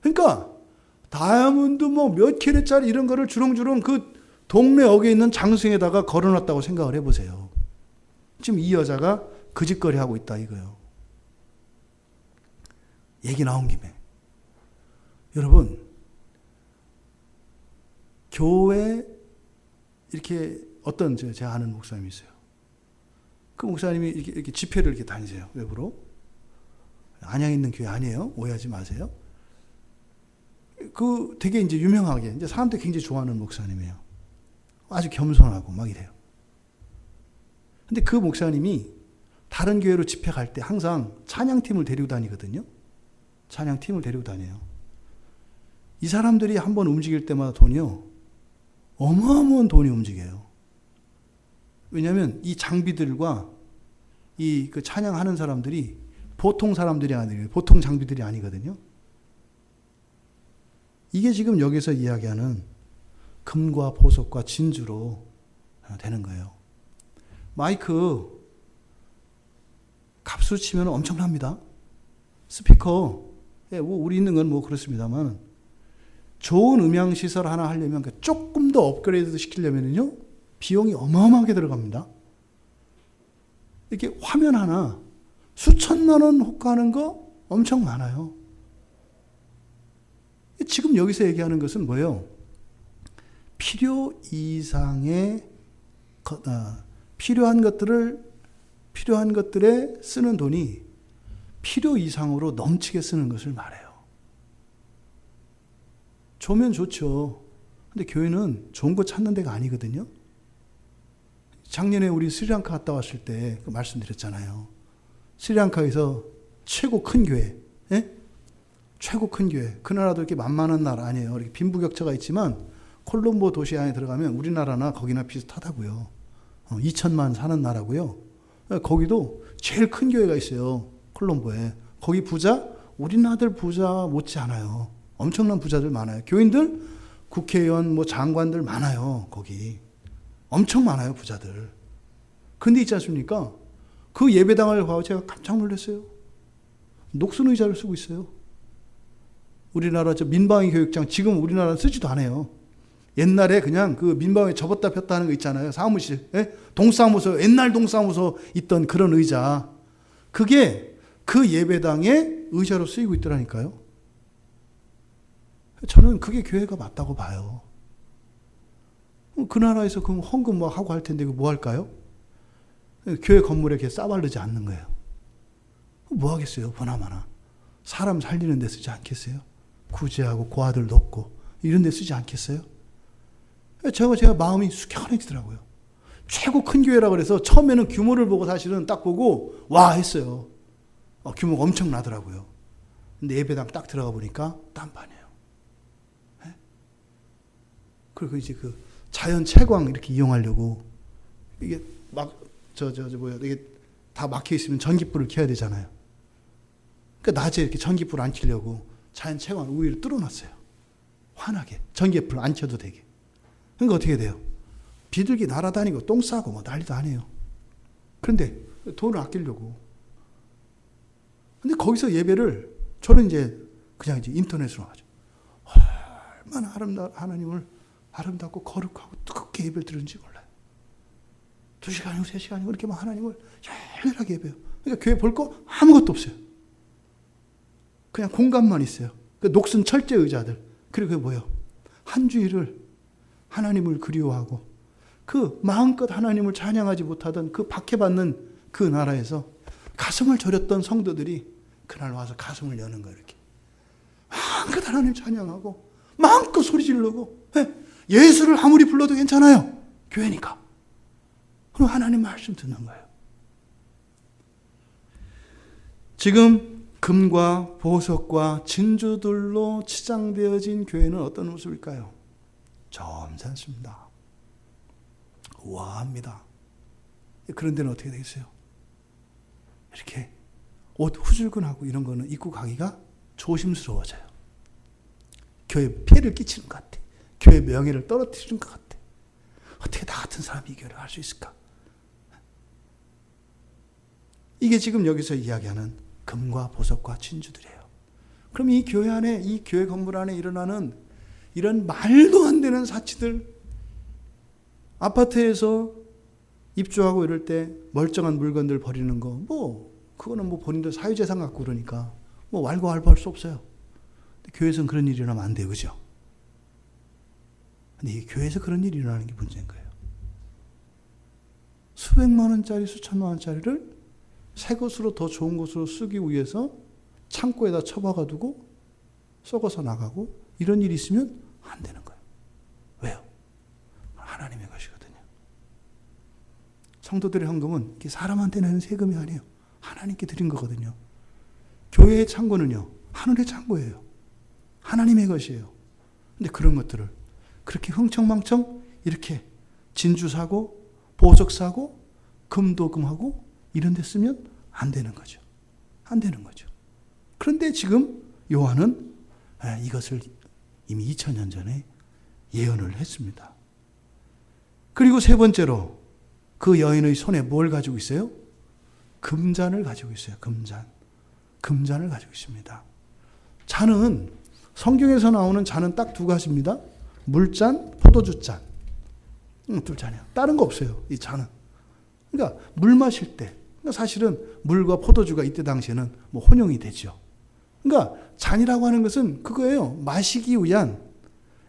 그러니까 다이아몬드 뭐 몇 캐럿짜리 이런 거를 주렁주렁 그 동네 어귀에 있는 장승에다가 걸어놨다고 생각을 해보세요. 지금 이 여자가 그 짓거리 하고 있다 이거예요. 얘기 나온 김에. 여러분, 교회 이렇게 어떤 제가 아는 목사님이 있어요. 그 목사님이 이렇게 집회를 이렇게 다니세요. 외부로. 안양에 있는 교회 아니에요. 오해하지 마세요. 그 되게 이제 유명하게 이제 사람들이 굉장히 좋아하는 목사님이에요. 아주 겸손하고 막 이래요. 근데 그 목사님이 다른 교회로 집회 갈 때 항상 찬양팀을 데리고 다니거든요. 찬양팀을 데리고 다녀요. 이 사람들이 한번 움직일 때마다 돈이요. 어마어마한 돈이 움직여요. 왜냐하면 이 장비들과 이 그 찬양하는 사람들이 보통 사람들이 아니에요. 보통 장비들이 아니거든요. 이게 지금 여기서 이야기하는 금과 보석과 진주로 되는 거예요. 마이크 값으로 치면 엄청납니다. 스피커, 우리 있는 건 뭐 그렇습니다만 좋은 음향 시설 하나 하려면 조금 더 업그레이드 시키려면요 비용이 어마어마하게 들어갑니다. 이렇게 화면 하나 수천만 원 호가하는 거 엄청 많아요. 지금 여기서 얘기하는 것은 뭐예요? 필요 이상의 필요한 것들에 쓰는 돈이 필요 이상으로 넘치게 쓰는 것을 말해요. 좋으면 좋죠. 근데 교회는 좋은 거 찾는 데가 아니거든요. 작년에 우리 스리랑카 갔다 왔을 때 말씀드렸잖아요. 스리랑카에서 최고 큰 교회, 최고 큰 교회. 그 나라도 이렇게 만만한 나라 아니에요. 이렇게 빈부격차가 있지만 콜롬보 도시 안에 들어가면 우리나라나 거기나 비슷하다고요. 2천만 사는 나라고요. 거기도 제일 큰 교회가 있어요. 콜롬보에. 거기 부자, 우리나라들 부자 못지 않아요. 엄청난 부자들 많아요. 교인들, 국회의원, 뭐 장관들 많아요. 거기. 엄청 많아요. 부자들. 근데 있지 않습니까? 그 예배당을 가고 제가 깜짝 놀랐어요. 녹슨 의자를 쓰고 있어요. 우리나라 저 민방위 교육장 지금 우리나라는 쓰지도 않아요. 옛날에 그냥 그 민방위 접었다 폈다 하는 거 있잖아요. 사무실, 동사무소, 옛날 동사무소 있던 그런 의자. 그게 그 예배당의 의자로 쓰이고 있더라니까요. 저는 그게 교회가 맞다고 봐요. 그 나라에서 그 헌금 막 하고 할 텐데 뭐 할까요? 교회 건물에 이렇게 싸바르지 않는 거예요. 뭐 하겠어요, 보나마나. 사람 살리는 데 쓰지 않겠어요? 구제하고 고아들 돕고 이런 데 쓰지 않겠어요? 제가 마음이 숙연해지더라고요. 최고 큰 교회라 그래서 처음에는 규모를 보고 사실은 딱 보고 와 했어요. 규모가 엄청나더라고요. 근데 예배당 딱 들어가 보니까 딴판이에요. 그리고 이제 그 자연 채광 이렇게 이용하려고 이게 막 이게 다 막혀 있으면 전기불을 켜야 되잖아요. 그러니까 낮에 이렇게 전기불 안 켜려고 자연 채광 우위를 뚫어놨어요. 환하게 전기불 안 켜도 되게. 그러니까 어떻게 돼요? 비둘기 날아다니고 똥 싸고 뭐 난리도 아니에요. 그런데 돈을 아끼려고. 근데 거기서 예배를 저는 이제 그냥 이제 인터넷으로 하죠. 얼마나 하나님을 아름답고 거룩하고 뜨겁게 예배를 드리는지 몰라요. 2시간이고 3시간이고 이렇게 막 하나님을 열렬하게 예배해요. 그러니까 교회 볼 거 아무것도 없어요. 그냥 공간만 있어요. 그 녹슨 철제 의자들. 그리고 그게 뭐예요? 한 주일을 하나님을 그리워하고 그 마음껏 하나님을 찬양하지 못하던 그 박해받는 그 나라에서 가슴을 졸였던 성도들이 그날 와서 가슴을 여는 거예요. 이렇게 마음껏 하나님 찬양하고 마음껏 소리 지르고 예수를 아무리 불러도 괜찮아요. 교회니까. 그럼 하나님 말씀 듣는 거예요. 지금 금과 보석과 진주들로 치장되어진 교회는 어떤 모습일까요? 점잖습니다. 우아합니다. 그런 데는 어떻게 되겠어요? 이렇게 옷 후줄근하고 이런 거는 입고 가기가 조심스러워져요. 교회에 피해를 끼치는 것 같아. 교회 명예를 떨어뜨리는 것 같아. 어떻게 나 같은 사람이 이 교회를 할 수 있을까? 이게 지금 여기서 이야기하는 금과 보석과 진주들이에요. 그럼 이 교회 안에, 이 교회 건물 안에 일어나는 이런 말도 안 되는 사치들, 아파트에서 입주하고 이럴 때 멀쩡한 물건들 버리는 거, 그거는 본인들 사유재산 갖고 그러니까 왈가왈부할 수 없어요. 근데 교회에서는 그런 일이 일어나면 안 돼요. 그죠? 근데 이 교회에서 그런 일이 일어나는 게 문제인 거예요. 수백만 원짜리, 수천만 원짜리를 새 것으로 더 좋은 것으로 쓰기 위해서 창고에다 처박아 두고 썩어서 나가고 이런 일이 있으면 안 되는 거예요. 왜요? 하나님의 것이거든요. 성도들의 헌금은 사람한테 내는 세금이 아니에요. 하나님께 드린 거거든요. 교회의 창고는요, 하늘의 창고예요. 하나님의 것이에요. 근데 그런 것들을 그렇게 흥청망청 이렇게 진주 사고 보석 사고 금도 금하고 이런 데 쓰면 안 되는 거죠. 안 되는 거죠. 그런데 지금 요한은 이것을 이미 2000년 전에 예언을 했습니다. 그리고 세 번째로 그 여인의 손에 뭘 가지고 있어요? 금잔을 가지고 있어요. 금잔. 금잔을 가지고 있습니다. 잔은 성경에서 나오는 잔은 딱 두 가지입니다. 물잔, 포도주잔. 둘 잔이에요. 다른 거 없어요. 이 잔은. 그러니까 물 마실 때 사실은 물과 포도주가 이때 당시에는 혼용이 되죠. 그러니까 잔이라고 하는 것은 그거예요. 마시기 위한,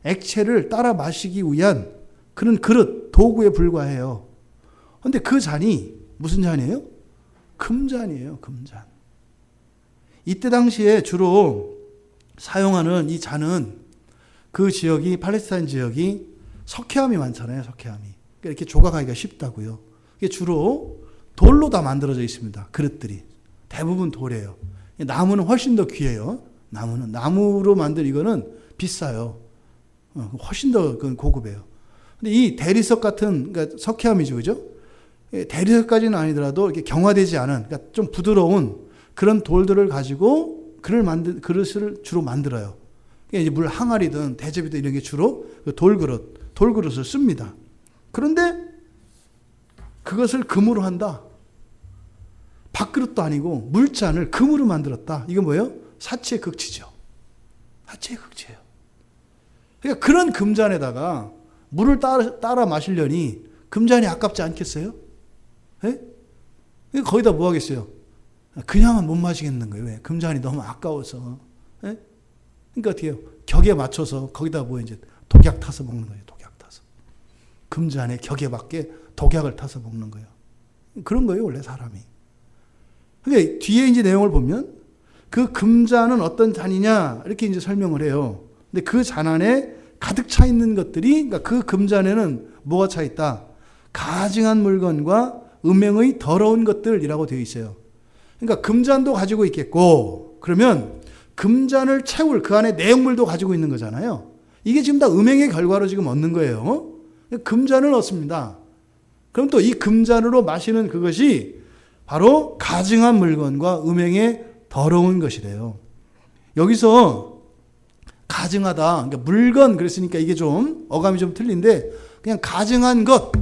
액체를 따라 마시기 위한 그런 그릇, 도구에 불과해요. 그런데 그 잔이 무슨 잔이에요? 금잔이에요. 금잔. 이때 당시에 주로 사용하는 이 잔은 그 지역이, 팔레스타인 지역이 석회암이 많잖아요. 석회암이. 그러니까 이렇게 조각하기가 쉽다고요. 이게 주로 돌로 다 만들어져 있습니다. 그릇들이. 대부분 돌이에요. 나무는 훨씬 더 귀해요. 나무로 만든 이거는 비싸요. 훨씬 더 고급이에요. 근데 이 대리석 같은, 그러니까 석회암이죠. 그죠? 대리석까지는 아니더라도 이렇게 경화되지 않은, 그러니까 좀 부드러운 그런 돌들을 가지고 그릇을 주로 만들어요. 그러니까 이제 물 항아리든 대접이든 이런 게 주로 돌그릇을 씁니다. 그런데 그것을 금으로 한다. 밥그릇도 아니고 물잔을 금으로 만들었다. 이건 뭐예요? 사치의 극치죠. 사치의 극치예요. 그러니까 그런 금잔에다가 물을 따라 마시려니 금잔이 아깝지 않겠어요? 예? 그러니까 거기다 뭐 하겠어요? 그냥은 못 마시겠는 거예요. 왜? 금잔이 너무 아까워서. 예? 그러니까 어떻게 해요? 격에 맞춰서 거기다 이제 독약 타서 먹는 거예요. 독약 타서. 금잔의 격에 맞게 독약을 타서 먹는 거예요. 그런 거예요, 원래 사람이. 그러니까 뒤에 이제 내용을 보면 그 금잔은 어떤 잔이냐 이렇게 이제 설명을 해요. 근데 그 잔 안에 가득 차 있는 것들이, 그러니까 그 금잔에는 뭐가 차 있다? 가증한 물건과 음행의 더러운 것들이라고 되어 있어요. 그러니까 금잔도 가지고 있겠고, 그러면 금잔을 채울 그 안에 내용물도 가지고 있는 거잖아요. 이게 지금 다 음행의 결과로 지금 얻는 거예요. 금잔을 얻습니다. 그럼 또 이 금잔으로 마시는 그것이 바로 가증한 물건과 음행의 더러운 것이래요. 여기서 가증하다, 그러니까 물건 그랬으니까 이게 좀 어감이 좀 틀린데, 그냥 가증한 것,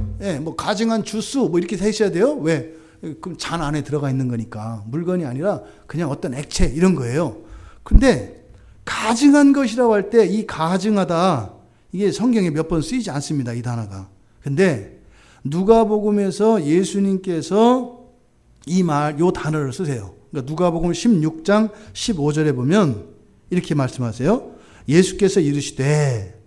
뭐 가증한 주스 뭐 이렇게 하셔야 돼요. 왜? 그럼 잔 안에 들어가 있는 거니까. 물건이 아니라 그냥 어떤 액체 이런 거예요. 근데 가증한 것이라고 할 때 이 가증하다 이게 성경에 몇 번 쓰이지 않습니다. 이 단어가. 근데 누가복음에서 예수님께서 요 단어를 쓰세요. 그러니까 누가복음 16장 15절에 보면 이렇게 말씀하세요. 예수께서 이르시되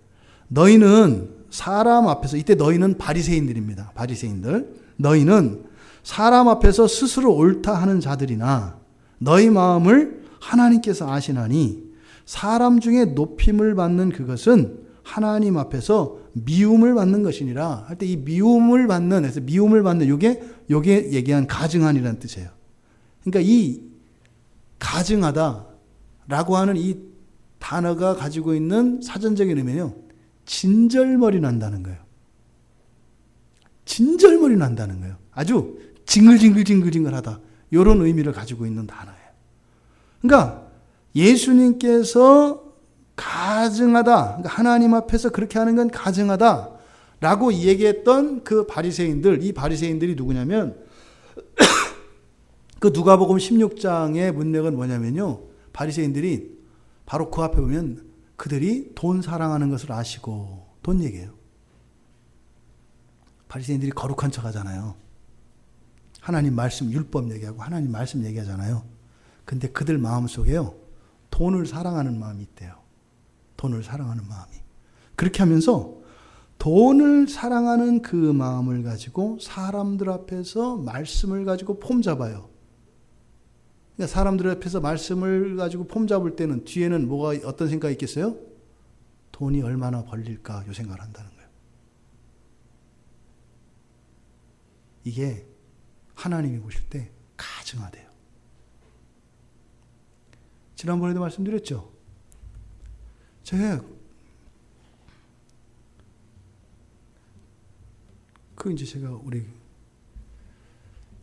너희는 사람 앞에서, 이때 너희는 바리새인들입니다. 바리새인들. 너희는 사람 앞에서 스스로 옳다 하는 자들이나 너희 마음을 하나님께서 아시나니 사람 중에 높임을 받는 그것은 하나님 앞에서 미움을 받는 것이니라 할 때 이 미움을 받는, 그래서 미움을 받는 요게 얘기한 가증한이라는 뜻이에요. 그러니까 이 가증하다라고 하는 이 단어가 가지고 있는 사전적인 의미는요, 진절머리 난다는 거예요. 진절머리 난다는 거예요. 아주 징글징글하다. 이런 의미를 가지고 있는 단어예요. 그러니까 예수님께서 가증하다, 그러니까 하나님 앞에서 그렇게 하는 건 가증하다라고 얘기했던 그 바리새인들, 이 바리새인들이 누구냐면 그 누가복음 16장의 문맥은 뭐냐면요, 바리새인들이 바로 그 앞에 보면 그들이 돈 사랑하는 것을 아시고, 돈 얘기해요. 바리새인들이 거룩한 척 하잖아요. 하나님 말씀 율법 얘기하고 하나님 말씀 얘기하잖아요. 근데 그들 마음속에요, 돈을 사랑하는 마음이 있대요. 돈을 사랑하는 마음이. 그렇게 하면서 돈을 사랑하는 그 마음을 가지고 사람들 앞에서 말씀을 가지고 폼 잡아요. 그러니까 사람들 앞에서 말씀을 가지고 폼 잡을 때는 뒤에는 뭐가, 어떤 생각이 있겠어요? 돈이 얼마나 벌릴까 이 생각을 한다는 거예요. 이게 하나님이 보실 때 가증하대요. 지난번에도 말씀드렸죠. 제가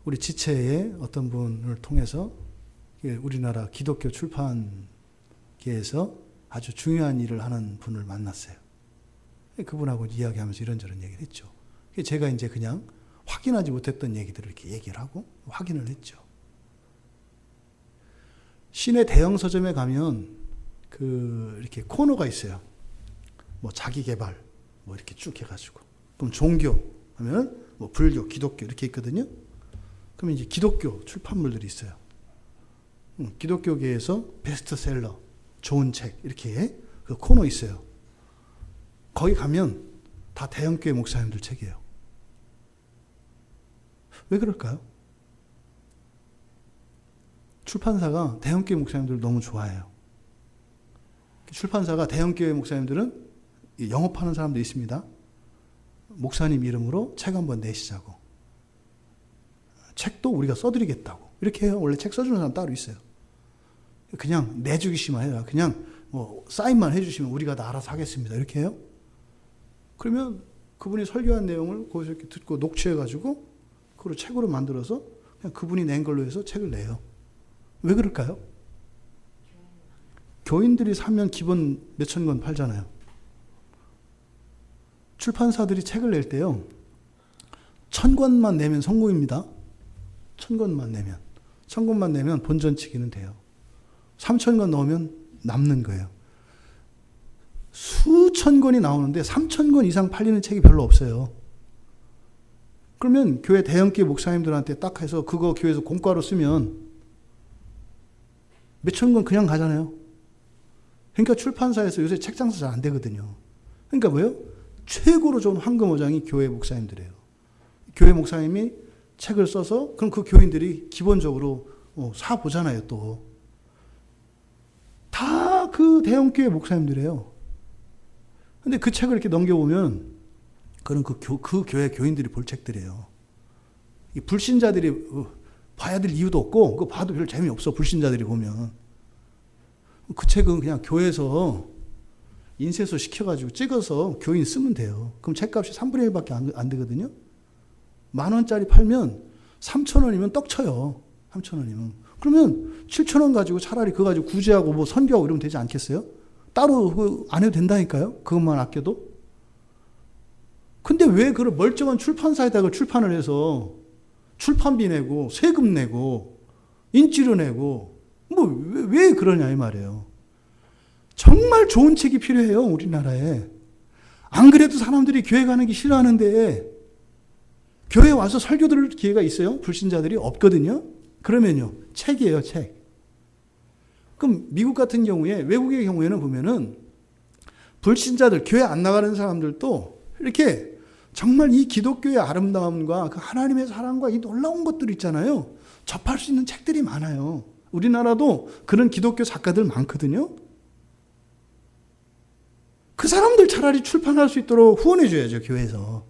우리 지체의 어떤 분을 통해서 우리나라 기독교 출판계에서 아주 중요한 일을 하는 분을 만났어요. 그분하고 이야기하면서 이런저런 얘기를 했죠. 제가 이제 그냥 확인하지 못했던 얘기들을 이렇게 얘기를 하고 확인을 했죠. 시내 대형 서점에 가면 이렇게 코너가 있어요. 뭐 자기 개발, 뭐 이렇게 쭉 해가지고. 그럼 종교 하면 뭐 불교, 기독교 이렇게 있거든요. 그러면 이제 기독교 출판물들이 있어요. 기독교계에서 베스트셀러, 좋은 책 이렇게 그 코너 있어요. 거기 가면 다 대형교회 목사님들 책이에요. 왜 그럴까요? 출판사가 대형교회 목사님들을 너무 좋아해요. 출판사가 대형교회 목사님들은 영업하는 사람도 있습니다. 목사님 이름으로 책 한번 내시자고. 책도 우리가 써드리겠다고. 이렇게 해요. 원래 책 써주는 사람 따로 있어요. 그냥 내주기시만 해요. 그냥 뭐 사인만 해주시면 우리가 다 알아서 하겠습니다. 이렇게 해요. 그러면 그분이 설교한 내용을 거기서 이렇게 듣고 녹취해가지고 그걸 책으로 만들어서 그냥 그분이 낸 걸로 해서 책을 내요. 왜 그럴까요? 교인들이 사면 기본 몇천 권 팔잖아요. 출판사들이 책을 낼 때요, 1000권만 내면 성공입니다. 1000권만 내면. 1000권만 내면 본전치기는 돼요. 3000권 넣으면 남는 거예요. 수천 권이 나오는데 3000권 이상 팔리는 책이 별로 없어요. 그러면 교회 대형교회 목사님들한테 딱 해서 그거 교회에서 공과로 쓰면 몇천 권 그냥 가잖아요. 그러니까 출판사에서 요새 책 장사 잘 안 되거든요. 그러니까 뭐예요? 최고로 좋은 황금어장이 교회 목사님들이에요. 교회 목사님이 책을 써서 그럼 그 교인들이 기본적으로 사 보잖아요. 또 다 그 대형교회 목사님들이에요. 근데 그 책을 이렇게 넘겨보면 그런 그 교회 교인들이 볼 책들이에요. 이 불신자들이 봐야 될 이유도 없고 그거 봐도 별 재미없어. 불신자들이 보면 그 책은 그냥 교회에서 인쇄소 시켜가지고 찍어서 교인 쓰면 돼요. 그럼 책값이 3분의 1밖에 안 되거든요. 10,000원짜리 팔면 3,000원이면 떡쳐요. 3,000원이면. 그러면 7,000원 가지고 차라리 그거 가지고 구제하고 뭐 선교하고 이러면 되지 않겠어요? 따로 안 해도 된다니까요. 그것만 아껴도. 근데 왜 그런 멀쩡한 출판사에다 가 출판을 해서 출판비 내고 세금 내고 인지료 내고 왜 그러냐 이 말이에요. 정말 좋은 책이 필요해요, 우리나라에. 안 그래도 사람들이 교회 가는 게 싫어하는데 교회 와서 설교 들을 기회가 있어요? 불신자들이 없거든요. 그러면요, 책이에요, 책. 그럼 미국 같은 경우에, 외국의 경우에는 보면은 불신자들, 교회 안 나가는 사람들도 이렇게 정말 이 기독교의 아름다움과 그 하나님의 사랑과 이 놀라운 것들 있잖아요. 접할 수 있는 책들이 많아요. 우리나라도 그런 기독교 작가들 많거든요. 그 사람들 차라리 출판할 수 있도록 후원해 줘야죠, 교회에서.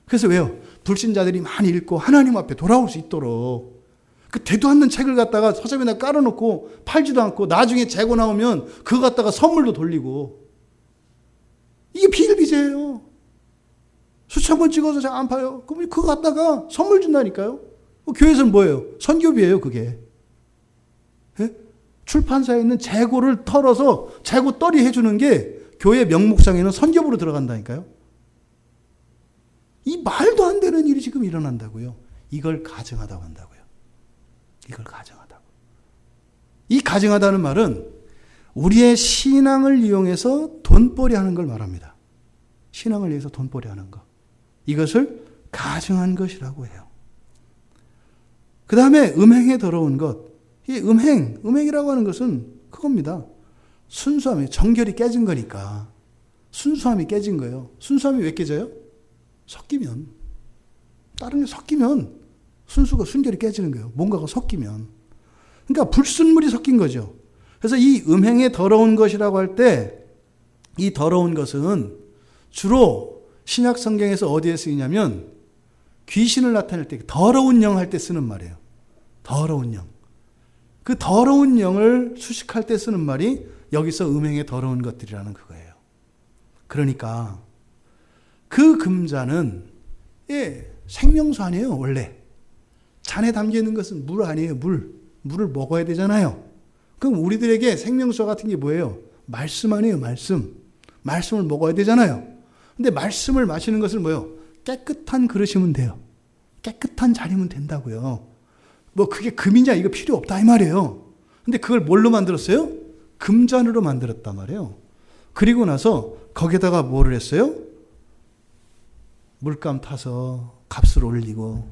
그래서 왜요? 불신자들이 많이 읽고 하나님 앞에 돌아올 수 있도록. 그 되도 않는 책을 갖다가 서점에다 깔아놓고 팔지도 않고 나중에 재고 나오면 그거 갖다가 선물로 돌리고. 이게 비일비재예요. 수천 권 찍어서 잘 안 파요. 그럼 그거 갖다가 선물 준다니까요. 교회에서는 뭐예요? 선교비예요, 그게. 예? 출판사에 있는 재고를 털어서 재고 떨이 해주는 게 교회 명목상에는 선교부로 들어간다니까요. 이 말도 안 되는 일이 지금 일어난다고요. 이걸 가증하다고 한다고요. 이걸 가증하다고. 이 가증하다는 말은 우리의 신앙을 이용해서 돈벌이 하는 걸 말합니다. 신앙을 위해서 돈벌이 하는 거. 이것을 가증한 것이라고 해요. 그 다음에 음행에 더러운 것. 이 음행이라고 하는 것은 그겁니다. 순수함이, 정결이 깨진 거니까. 순수함이 깨진 거예요. 순수함이 왜 깨져요? 섞이면. 다른 게 섞이면 순결이 깨지는 거예요. 뭔가가 섞이면. 그러니까 불순물이 섞인 거죠. 그래서 이 음행에 더러운 것이라고 할 때 이 더러운 것은 주로 신약 성경에서 어디에 쓰이냐면 귀신을 나타낼 때 더러운 영 할 때 쓰는 말이에요. 더러운 영. 그 더러운 영을 수식할 때 쓰는 말이 여기서 음행에 더러운 것들이라는 그거예요. 그러니까 그 금잔은 생명수 아니에요, 원래. 잔에 담겨 있는 것은 물 아니에요, 물. 물을 먹어야 되잖아요. 그럼 우리들에게 생명수 같은 게 뭐예요? 말씀 아니에요, 말씀. 말씀을 먹어야 되잖아요. 근데 말씀을 마시는 것은 뭐예요? 깨끗한 그릇이면 돼요. 깨끗한 잔이면 된다고요. 그게 금이냐 이거 필요 없다 이 말이에요. 근데 그걸 뭘로 만들었어요? 금잔으로 만들었단 말이에요. 그리고 나서 거기다가 뭐를 했어요? 물감 타서 값을 올리고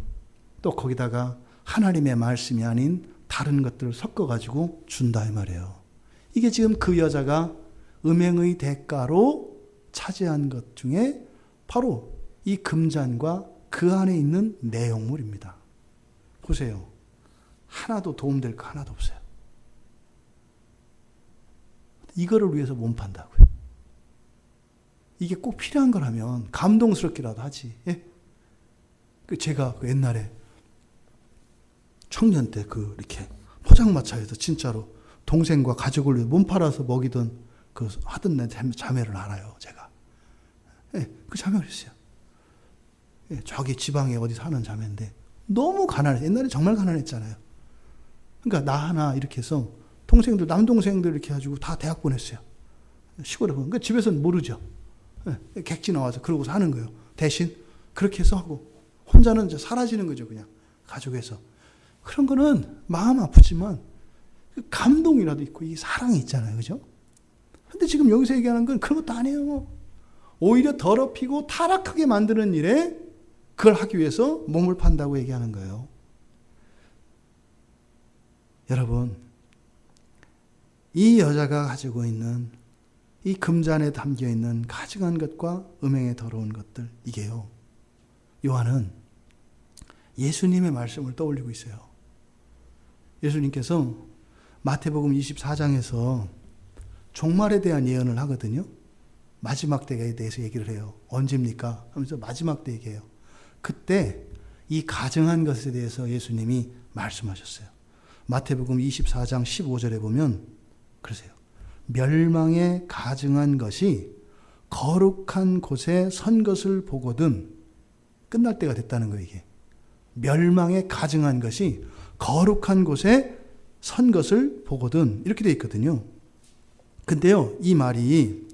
또 거기다가 하나님의 말씀이 아닌 다른 것들을 섞어가지고 준다 이 말이에요. 이게 지금 그 여자가 음행의 대가로 차지한 것 중에 바로 이 금잔과 그 안에 있는 내용물입니다. 보세요. 하나도 도움될 거 하나도 없어요. 이거를 위해서 몸 판다고요. 이게 꼭 필요한 거라면 감동스럽기라도 하지. 예? 제가 옛날에 청년 때 이렇게 포장마차에서 진짜로 동생과 가족을 위해 몸 팔아서 먹이던 하던 내 자매를 알아요, 제가. 예, 그 자매가 있어요. 예, 저기 지방에 어디 사는 자매인데 너무 가난해. 옛날에 정말 가난했잖아요. 그러니까 나 하나 이렇게 해서 동생들, 남동생들 이렇게 해가지고 다 대학 보냈어요. 시골에. 그러니까 집에서는 모르죠. 예, 객지 나와서 그러고서 하는 거예요. 대신 그렇게 해서 하고 혼자는 이제 사라지는 거죠, 그냥 가족에서. 그런 거는 마음 아프지만 감동이라도 있고 이 사랑이 있잖아요, 그죠? 근데 지금 여기서 얘기하는 건 그런 것도 아니에요. 오히려 더럽히고 타락하게 만드는 일에 그걸 하기 위해서 몸을 판다고 얘기하는 거예요. 여러분, 이 여자가 가지고 있는 이 금잔에 담겨있는 가증한 것과 음행에 더러운 것들, 이게요, 요한은 예수님의 말씀을 떠올리고 있어요. 예수님께서 마태복음 24장에서 종말에 대한 예언을 하거든요. 마지막 때에 대해서 얘기를 해요. 언제입니까? 하면서 마지막 때 얘기해요. 그때 이 가증한 것에 대해서 예수님이 말씀하셨어요. 마태복음 24장 15절에 보면 그러세요. 멸망에 가증한 것이 거룩한 곳에 선 것을 보거든. 끝날 때가 됐다는 거예요, 이게. 멸망에 가증한 것이 거룩한 곳에 선 것을 보거든. 이렇게 돼 있거든요. 근데요, 이 말이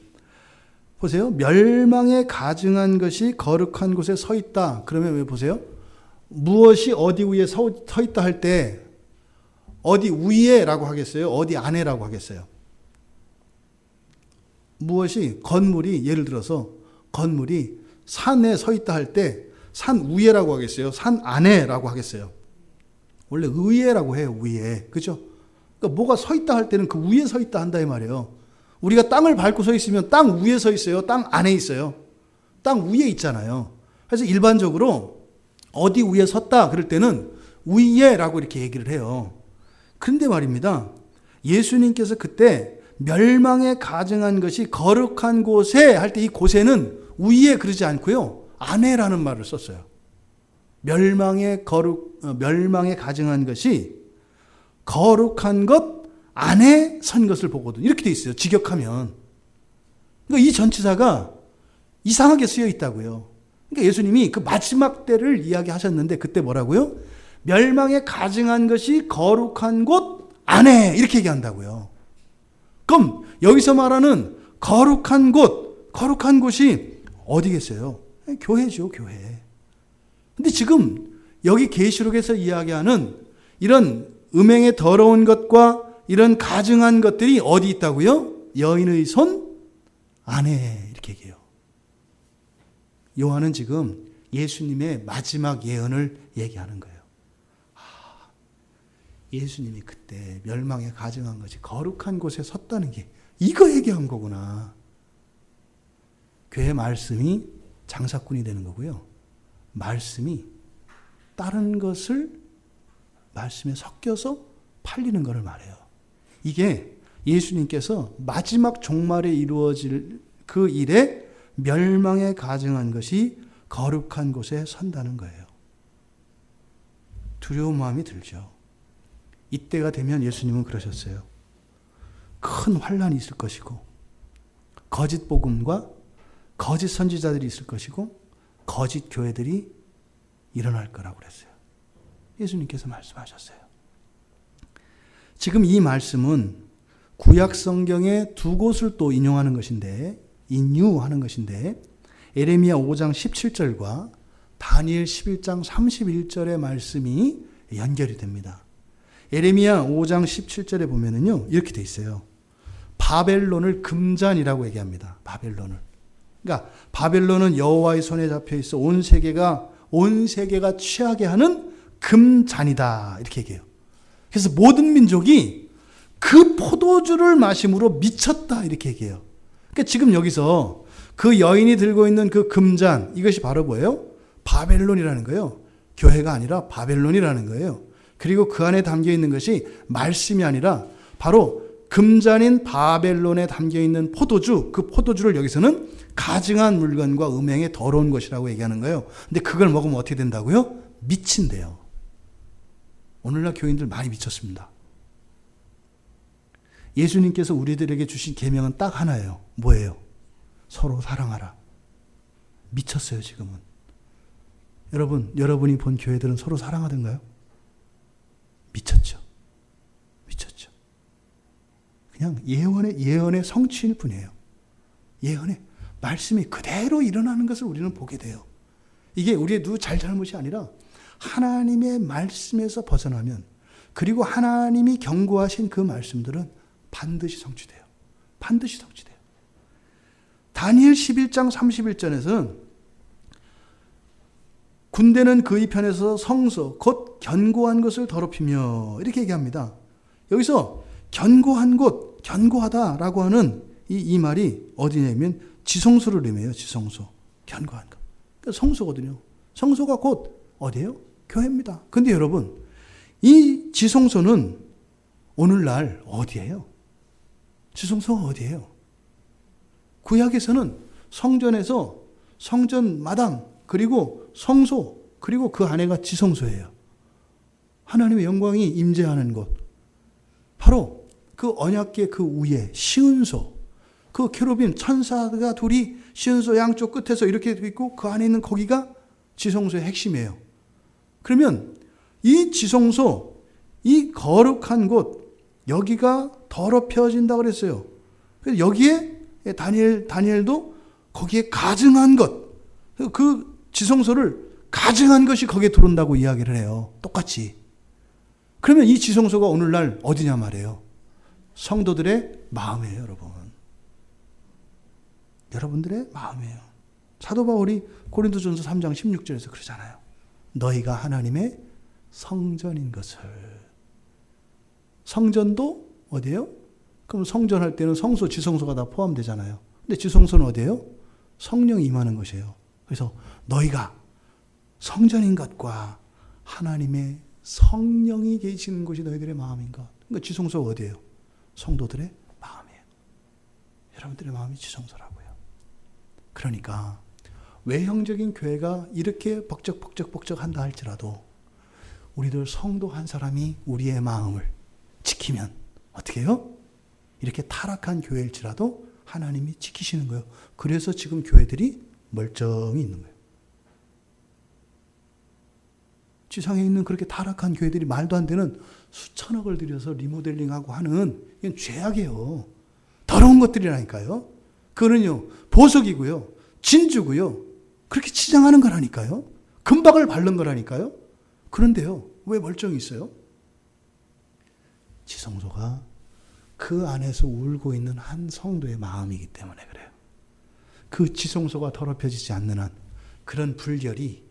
보세요. 멸망에 가증한 것이 거룩한 곳에 서 있다. 그러면 왜 보세요? 무엇이 어디 위에 서 있다 할 때 어디 위에라고 하겠어요? 어디 안에라고 하겠어요? 무엇이 건물이 예를 들어서 건물이 산에 서 있다 할 때 산 위에라고 하겠어요? 산 안에라고 하겠어요? 원래 위에라고 해요. 위에. 그죠? 그러니까 뭐가 서 있다 할 때는 그 위에 서 있다 한다 이 말이에요. 우리가 땅을 밟고 서 있으면 땅 위에 서 있어요? 땅 안에 있어요? 땅 위에 있잖아요. 그래서 일반적으로 어디 위에 섰다 그럴 때는 위에라고 이렇게 얘기를 해요. 그런데 말입니다. 예수님께서 그때 멸망에 가증한 것이 거룩한 곳에 할 때 이 곳에는 위에 그러지 않고요. 안에라는 말을 썼어요. 멸망에 가증한 것이 거룩한 것 안에 선 것을 보거든요. 이렇게 돼 있어요. 직역하면. 그러니까 이 전치사가 이상하게 쓰여 있다고요. 그러니까 예수님이 그 마지막 때를 이야기하셨는데 그때 뭐라고요? 멸망에 가증한 것이 거룩한 곳 안에 이렇게 얘기한다고요. 그럼 여기서 말하는 거룩한 곳, 거룩한 곳이 어디겠어요? 교회죠, 교회. 근데 지금 여기 계시록에서 이야기하는 이런 음행에 더러운 것과 이런 가증한 것들이 어디 있다고요? 여인의 손 안에 이렇게 얘기해요. 요한은 지금 예수님의 마지막 예언을 얘기하는 거예요. 예수님이 그때 멸망에 가증한 것이 거룩한 곳에 섰다는 게 이거 얘기한 거구나. 교회 말씀이 장사꾼이 되는 거고요. 말씀이 다른 것을 말씀에 섞여서 팔리는 것을 말해요. 이게 예수님께서 마지막 종말에 이루어질 그 일에 멸망에 가증한 것이 거룩한 곳에 선다는 거예요. 두려운 마음이 들죠. 이때가 되면 예수님은 그러셨어요. 큰 환란이 있을 것이고 거짓 복음과 거짓 선지자들이 있을 것이고 거짓 교회들이 일어날 거라고 그랬어요. 예수님께서 말씀하셨어요. 지금 이 말씀은 구약 성경의 두 곳을 또 인용하는 것인데 인유하는 것인데 에레미야 5장 17절과 다니엘 11장 31절의 말씀이 연결이 됩니다. 에레미야 5장 17절에 보면은요 이렇게 돼 있어요. 바벨론을 금잔이라고 얘기합니다. 바벨론을. 그러니까 바벨론은 여호와의 손에 잡혀 있어 온 세계가 취하게 하는 금잔이다 이렇게 얘기해요. 그래서 모든 민족이 그 포도주를 마심으로 미쳤다 이렇게 얘기해요. 그러니까 지금 여기서 그 여인이 들고 있는 그 금잔 이것이 바로 뭐예요? 바벨론이라는 거예요. 교회가 아니라 바벨론이라는 거예요. 그리고 그 안에 담겨 있는 것이 말씀이 아니라 바로 금잔인 바벨론에 담겨 있는 포도주, 그 포도주를 여기서는 가증한 물건과 음행에 더러운 것이라고 얘기하는 거예요. 근데 그걸 먹으면 어떻게 된다고요? 미친대요. 오늘날 교인들 많이 미쳤습니다. 예수님께서 우리들에게 주신 계명은 딱 하나예요. 뭐예요? 서로 사랑하라. 미쳤어요, 지금은. 여러분이 본 교회들은 서로 사랑하던가요? 미쳤죠. 미쳤죠. 그냥 예언의 성취일 뿐이에요. 예언의 말씀이 그대로 일어나는 것을 우리는 보게 돼요. 이게 우리의 누구 잘잘못이 아니라 하나님의 말씀에서 벗어나면 그리고 하나님이 경고하신 그 말씀들은 반드시 성취돼요. 반드시 성취돼요. 다니엘 11장 31절에서는 군대는 그의 편에서 성소 곧 견고한 것을 더럽히며 이렇게 얘기합니다. 여기서 견고한 곳, 견고하다라고 하는 이 말이 어디냐면 지성소를 의미해요. 지성소. 견고한 것. 그러니까 성소거든요. 성소가 곧 어디예요? 교회입니다. 근데 여러분, 이 지성소는 오늘날 어디예요? 지성소가 어디예요? 구약에서는 성전에서 성전 마당 그리고 성소 그리고 그 안에가 지성소예요. 하나님의 영광이 임재하는 곳. 바로 그 언약궤 그 위에 시은소. 그 케루빔 천사가 둘이 시은소 양쪽 끝에서 이렇게 있고 그 안에 있는 거기가 지성소의 핵심이에요. 그러면 이 지성소, 이 거룩한 곳, 여기가 더럽혀진다고 그랬어요. 그래서 여기에 다니엘도 거기에 가증한 것, 그 지성소를 가증한 것이 거기에 들어온다고 이야기를 해요. 똑같이. 그러면 이 지성소가 오늘날 어디냐 말이에요. 성도들의 마음이에요, 여러분. 여러분들의 마음이에요. 사도 바울이 고린도전서 3장 16절에서 그러잖아요. 너희가 하나님의 성전인 것을. 성전도 어디예요? 그럼 성전할 때는 성소, 지성소가 다 포함되잖아요. 근데 지성소는 어디예요? 성령이 임하는 것이에요. 그래서 너희가 성전인 것과 하나님의 성령이 계시는 곳이 너희들의 마음인 것. 그러니까 지성소가 어디예요? 성도들의 마음이에요. 여러분들의 마음이 지성소라고요. 그러니까 외형적인 교회가 이렇게 벅적벅적 한다 할지라도 우리들 성도 한 사람이 우리의 마음을 지키면 어떻게 해요? 이렇게 타락한 교회일지라도 하나님이 지키시는 거예요. 그래서 지금 교회들이 멀쩡히 있는 거예요. 지상에 있는 그렇게 타락한 교회들이 말도 안 되는 수천억을 들여서 리모델링하고 하는 이건 죄악이에요. 더러운 것들이라니까요. 그거는요, 보석이고요, 진주고요, 그렇게 치장하는 거라니까요. 금박을 바른 거라니까요. 그런데요, 왜 멀쩡히 있어요? 지성소가 그 안에서 울고 있는 한 성도의 마음이기 때문에 그래요. 그 지성소가 더럽혀지지 않는 한 그런 불결이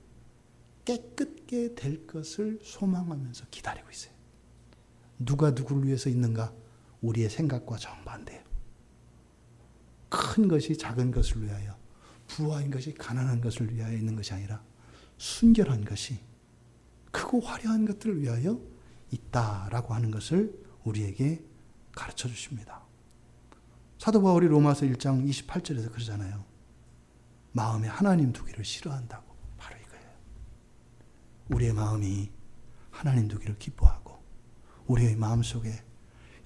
깨끗게 될 것을 소망하면서 기다리고 있어요. 누가 누구를 위해서 있는가? 우리의 생각과 정반대예요. 큰 것이 작은 것을 위하여, 부하인 것이 가난한 것을 위하여 있는 것이 아니라 순결한 것이 크고 화려한 것들을 위하여 있다라고 하는 것을 우리에게 가르쳐 주십니다. 사도 바울이 로마서 1장 28절에서 그러잖아요. 마음에 하나님 두기를 싫어한다고. 바로 이거예요. 우리의 마음이 하나님 두기를 기뻐하고 우리의 마음속에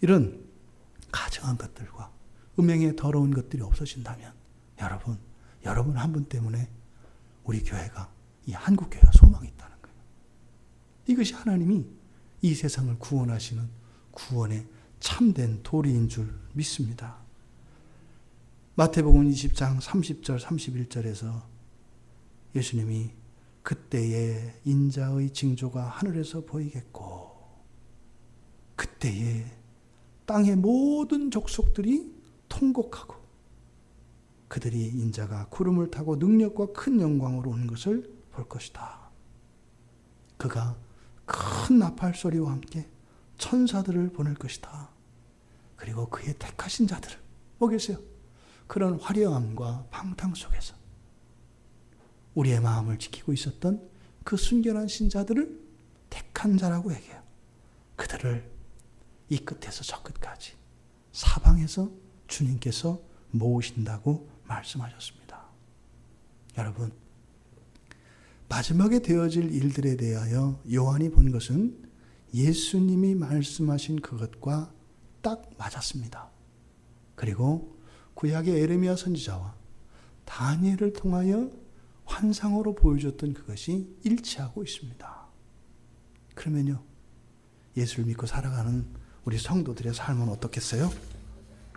이런 가증한 것들과 음행의 더러운 것들이 없어진다면 여러분 한 분 때문에 우리 교회가, 이 한국 교회가 소망이 있다는 거예요. 이것이 하나님이 이 세상을 구원하시는 구원의 참된 도리인 줄 믿습니다. 마태복음 20장 30절 31절에서 예수님이 그때에 인자의 징조가 하늘에서 보이겠고 그때에 땅의 모든 족속들이 통곡하고 그들이 인자가 구름을 타고 능력과 큰 영광으로 오는 것을 볼 것이다. 그가 큰 나팔 소리와 함께 천사들을 보낼 것이다. 그리고 그의 택하신 자들을 보겠어요. 그런 화려함과 방탕 속에서 우리의 마음을 지키고 있었던 그 순결한 신자들을 택한 자라고 얘기해요. 그들을 이 끝에서 저 끝까지 사방에서 주님께서 모으신다고 말씀하셨습니다. 여러분, 마지막에 되어질 일들에 대하여 요한이 본 것은 예수님이 말씀하신 그것과 딱 맞았습니다. 그리고 구약의 에레미야 선지자와 다니엘을 통하여 환상으로 보여줬던 그것이 일치하고 있습니다. 그러면요, 예수를 믿고 살아가는 우리 성도들의 삶은 어떻겠어요?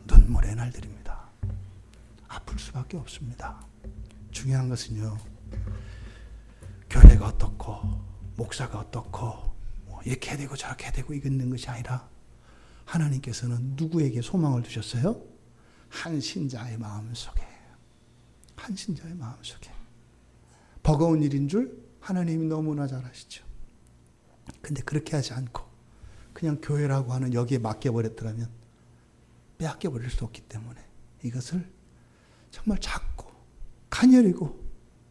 눈물의 날들입니다. 아플 수밖에 없습니다. 중요한 것은요, 교회가 어떻고 목사가 어떻고 이렇게 되고 저렇게 되고 이겼는 것이 아니라 하나님께서는 누구에게 소망을 두셨어요? 한 신자의 마음 속에, 한 신자의 마음 속에. 버거운 일인 줄 하나님이 너무나 잘 아시죠. 근데 그렇게 하지 않고 그냥 교회라고 하는 여기에 맡겨버렸더라면 빼앗겨버릴 수 없기 때문에 이것을 정말 작고 가녀리고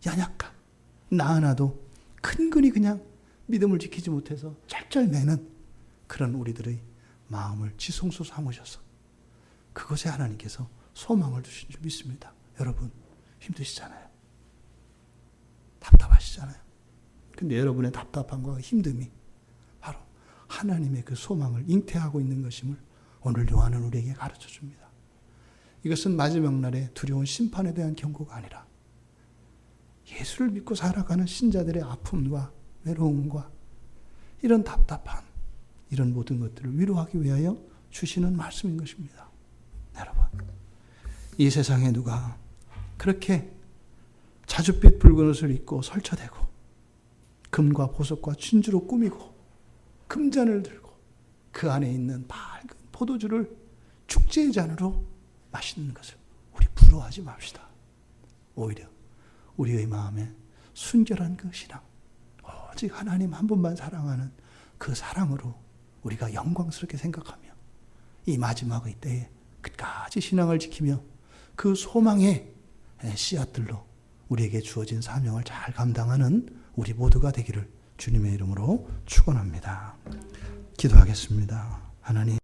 연약한 나 하나도 근근히 그냥 믿음을 지키지 못해서 쩔쩔매는 그런 우리들의 마음을 지성소 삼으셔서 그것에 하나님께서 소망을 주신 줄 믿습니다. 여러분 힘드시잖아요. 답답하시잖아요. 근데 여러분의 답답함과 힘듦이 바로 하나님의 그 소망을 잉태하고 있는 것임을 오늘 요한은 우리에게 가르쳐 줍니다. 이것은 마지막 날에 두려운 심판에 대한 경고가 아니라 예수를 믿고 살아가는 신자들의 아픔과 외로움과 이런 답답한 이런 모든 것들을 위로하기 위하여 주시는 말씀인 것입니다. 여러분, 이 세상에 누가 그렇게 자줏빛 붉은 옷을 입고 설쳐대고 금과 보석과 진주로 꾸미고 금잔을 들고 그 안에 있는 밝은 포도주를 축제의 잔으로 마시는 것을 우리 부러워하지 맙시다. 오히려 우리의 마음에 순결한 그 신앙, 오직 하나님 한 분만 사랑하는 그 사랑으로 우리가 영광스럽게 생각하며 이 마지막의 때에 끝까지 신앙을 지키며 그 소망의 씨앗들로 우리에게 주어진 사명을 잘 감당하는 우리 모두가 되기를 주님의 이름으로 축원합니다. 기도하겠습니다. 하나님,